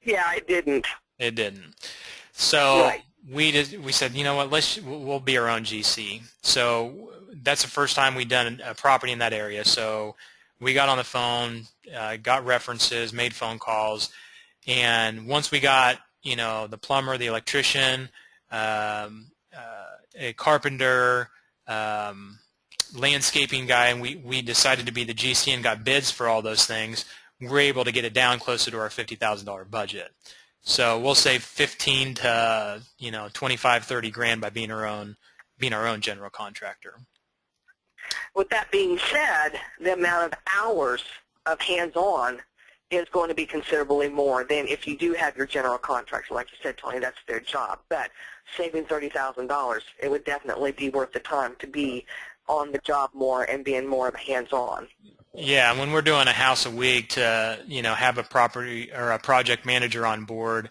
Yeah, it didn't. It didn't. So right. we said, you know what, we'll be our own GC. So that's the first time we've done a property in that area. So we got on the phone, got references, made phone calls, and once we got, you know, the plumber, the electrician, a carpenter, landscaping guy, and we decided to be the GC and got bids for all those things, we were able to get it down closer to our $50,000 budget. So we'll save 15 to 25, 30 grand by being our own general contractor. With that being said, the amount of hours of hands-on is going to be considerably more than if you do have your general contractor. Like you said, Tony, that's their job. But saving $30,000, it would definitely be worth the time to be on the job more and being more of a hands-on. Yeah, when we're doing a house a week, to have a property or a project manager on board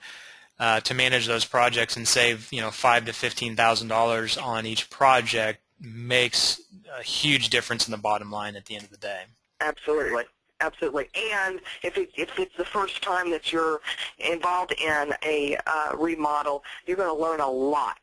to manage those projects and save $5,000 to $15,000 on each project makes a huge difference in the bottom line at the end of the day. Absolutely. Absolutely. And if it's the first time that you're involved in a remodel, you're going to learn a lot.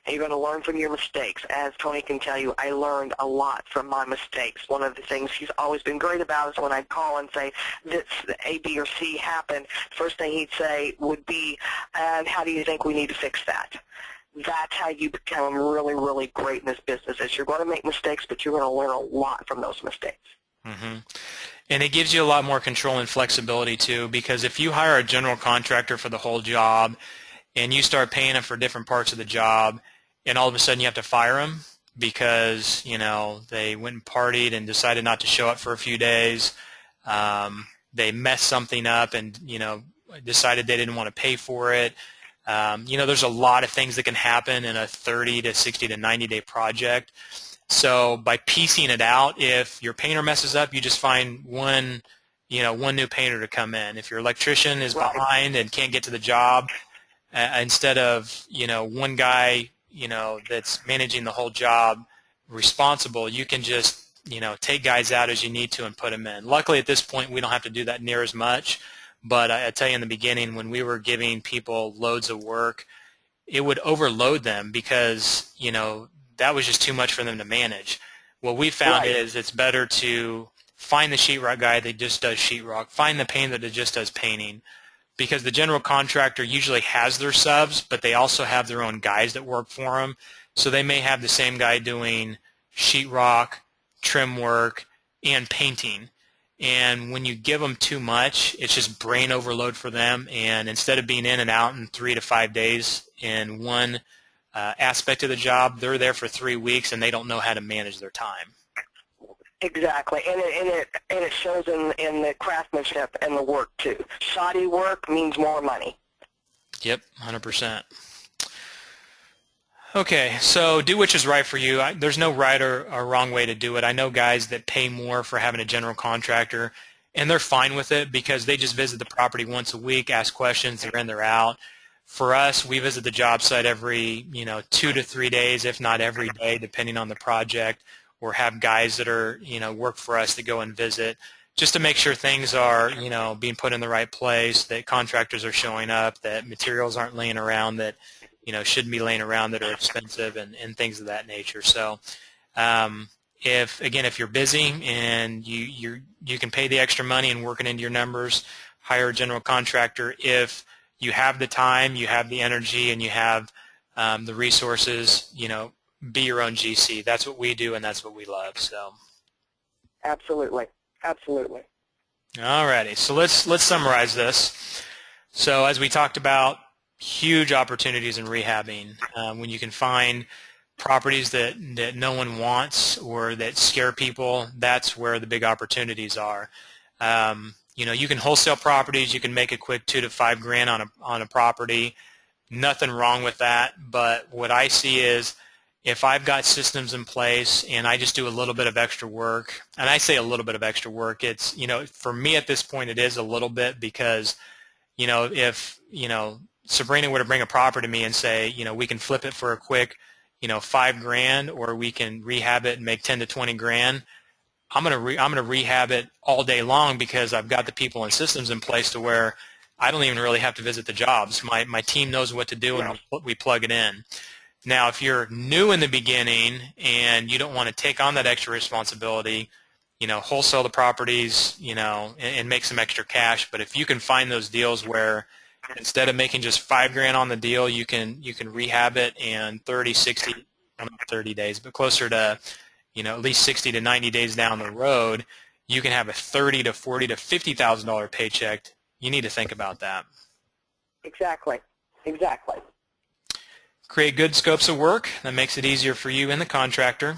And you're going to learn from your mistakes. As Tony can tell you, I learned a lot from my mistakes. One of the things he's always been great about is when I'd call and say, this A, B, or C happened, first thing he'd say would be, and how do you think we need to fix that? That's how you become really, really great in this business. Is you're going to make mistakes, but you're going to learn a lot from those mistakes. Mm-hmm. And it gives you a lot more control and flexibility, too, because if you hire a general contractor for the whole job and you start paying them for different parts of the job, and all of a sudden you have to fire them because, they went and partied and decided not to show up for a few days, they messed something up and, decided they didn't want to pay for it. There's a lot of things that can happen in a 30 to 60 to 90-day project. So by piecing it out, if your painter messes up, you just find one new painter to come in. If your electrician is behind and can't get to the job, instead of, one guy, that's managing the whole job responsible, you can just, take guys out as you need to and put them in. Luckily, at this point, we don't have to do that near as much. But I tell you in the beginning, when we were giving people loads of work, it would overload them because, that was just too much for them to manage. What we found is it's better to find the sheetrock guy that just does sheetrock, find the painter that just does painting, because the general contractor usually has their subs, but they also have their own guys that work for them. So they may have the same guy doing sheetrock, trim work, and painting. And when you give them too much, it's just brain overload for them. And instead of being in and out in 3 to 5 days in one aspect of the job, they're there for 3 weeks and they don't know how to manage their time. Exactly, and it shows in the craftsmanship and the work too. Shoddy work means more money. Yep, 100%. Okay, so do which is right for you. There's no right or wrong way to do it. I know guys that pay more for having a general contractor, and they're fine with it because they just visit the property once a week, ask questions, they're in, they're out. For us, we visit the job site every 2 to 3 days, if not every day, depending on the project, or have guys that are work for us that go and visit, just to make sure things are being put in the right place, that contractors are showing up, that materials aren't laying around that shouldn't be laying around that are expensive, and things of that nature. So if you're busy and you can pay the extra money and work it into your numbers, hire a general contractor. If you have the time, you have the energy, and you have the resources, be your own GC. That's what we do, and that's what we love. So Absolutely. Absolutely. all righty, so let's summarize this. So as we talked about, huge opportunities in rehabbing. When you can find properties that no one wants or that scare people, that's where the big opportunities are. You can wholesale properties. You can make a quick $2 to $5 grand on a property. Nothing wrong with that. But what I see is if I've got systems in place and I just do a little bit of extra work, and I say a little bit of extra work, it's for me at this point it is a little bit because if Sabrina were to bring a property to me and say, we can flip it for a quick, $5 grand, or we can rehab it and make 10 to 20 grand. I'm gonna rehab it all day long because I've got the people and systems in place to where I don't even really have to visit the jobs. My team knows what to do, and we plug it in. Now, if you're new in the beginning and you don't want to take on that extra responsibility, wholesale the properties, and make some extra cash. But if you can find those deals where instead of making just $5 grand on the deal, you can rehab it in 30, 60, not 30 days, but closer to at least 60 to 90 days down the road, you can have a $30 to $40 to $50,000 paycheck. You need to think about that. Exactly. Exactly. Create good scopes of work. That makes it easier for you and the contractor.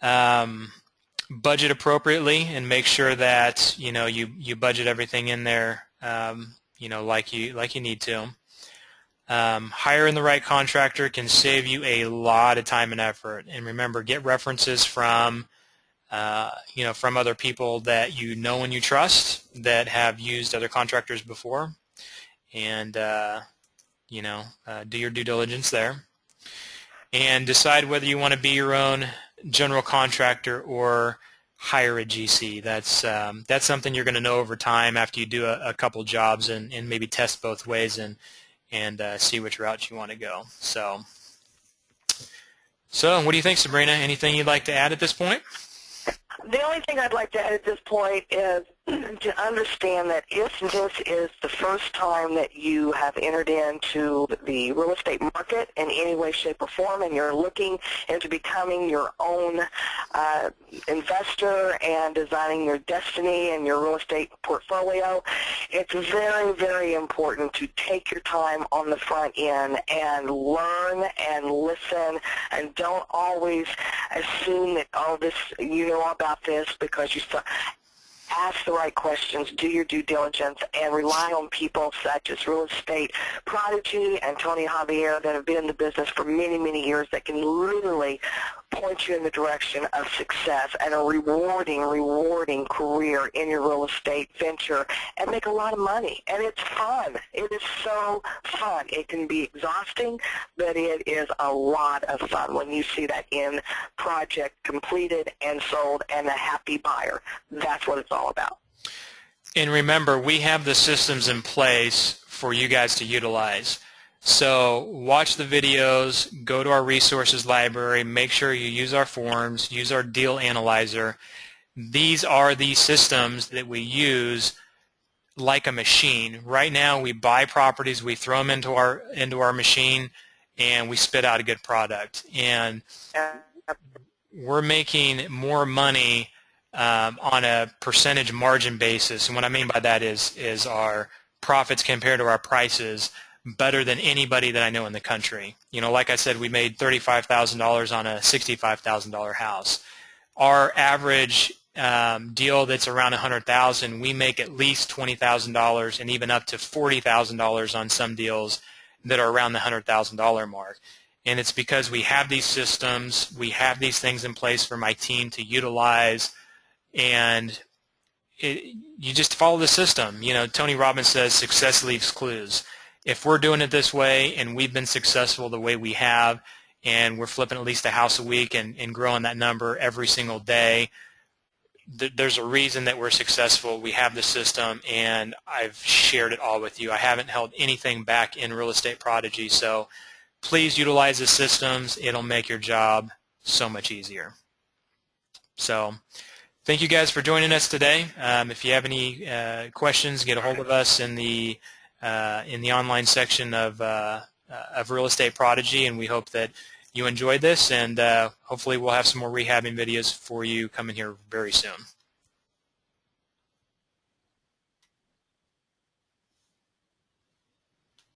Budget appropriately and make sure that you budget everything in there like you need to. Hiring the right contractor can save you a lot of time and effort. And remember, get references from from other people that you know and you trust that have used other contractors before, and do your due diligence there. And decide whether you want to be your own general contractor or hire a GC. That's something you're going to know over time after you do a couple jobs and maybe test both ways and see which route you want to go. So what do you think, Sabrina? Anything you'd like to add at this point? The only thing I'd like to add at this point is to understand that if this is the first time that you have entered into the real estate market in any way, shape, or form, and you're looking into becoming your own investor and designing your destiny and your real estate portfolio, it's very, very important to take your time on the front end and learn and listen, and don't always assume that, oh, this, you know about this because you saw. Ask the right questions, do your due diligence, and rely on people such as Real Estate Prodigy and Tony Javier that have been in the business for many, many years that can literally point you in the direction of success and a rewarding career in your real estate venture and make a lot of money. And it's fun. It is so fun. It can be exhausting, but it is a lot of fun when you see that end project completed and sold and a happy buyer. That's what it's all about. And remember, we have the systems in place for you guys to utilize. So watch the videos, go to our resources library, make sure you use our forms, use our deal analyzer. These are the systems that we use like a machine. Right now we buy properties, we throw them into our machine, and we spit out a good product. And we're making more money on a percentage margin basis. And what I mean by that is our profits compared to our prices better than anybody that I know in the country. Like I said, we made $35,000 on a $65,000 house. Our average deal that's around $100,000, we make at least $20,000 and even up to $40,000 on some deals that are around the $100,000 mark. And it's because we have these systems, we have these things in place for my team to utilize, and you just follow the system. You know, Tony Robbins says success leaves clues. If we're doing it this way and we've been successful the way we have, and we're flipping at least a house a week and growing that number every single day, there's a reason that we're successful. We have the system, and I've shared it all with you. I haven't held anything back in Real Estate Prodigy, so please utilize the systems. It'll make your job so much easier. So thank you guys for joining us today. If you have any questions, get a hold of us in the online section of Real Estate Prodigy, and we hope that you enjoyed this, and hopefully we'll have some more rehabbing videos for you coming here very soon.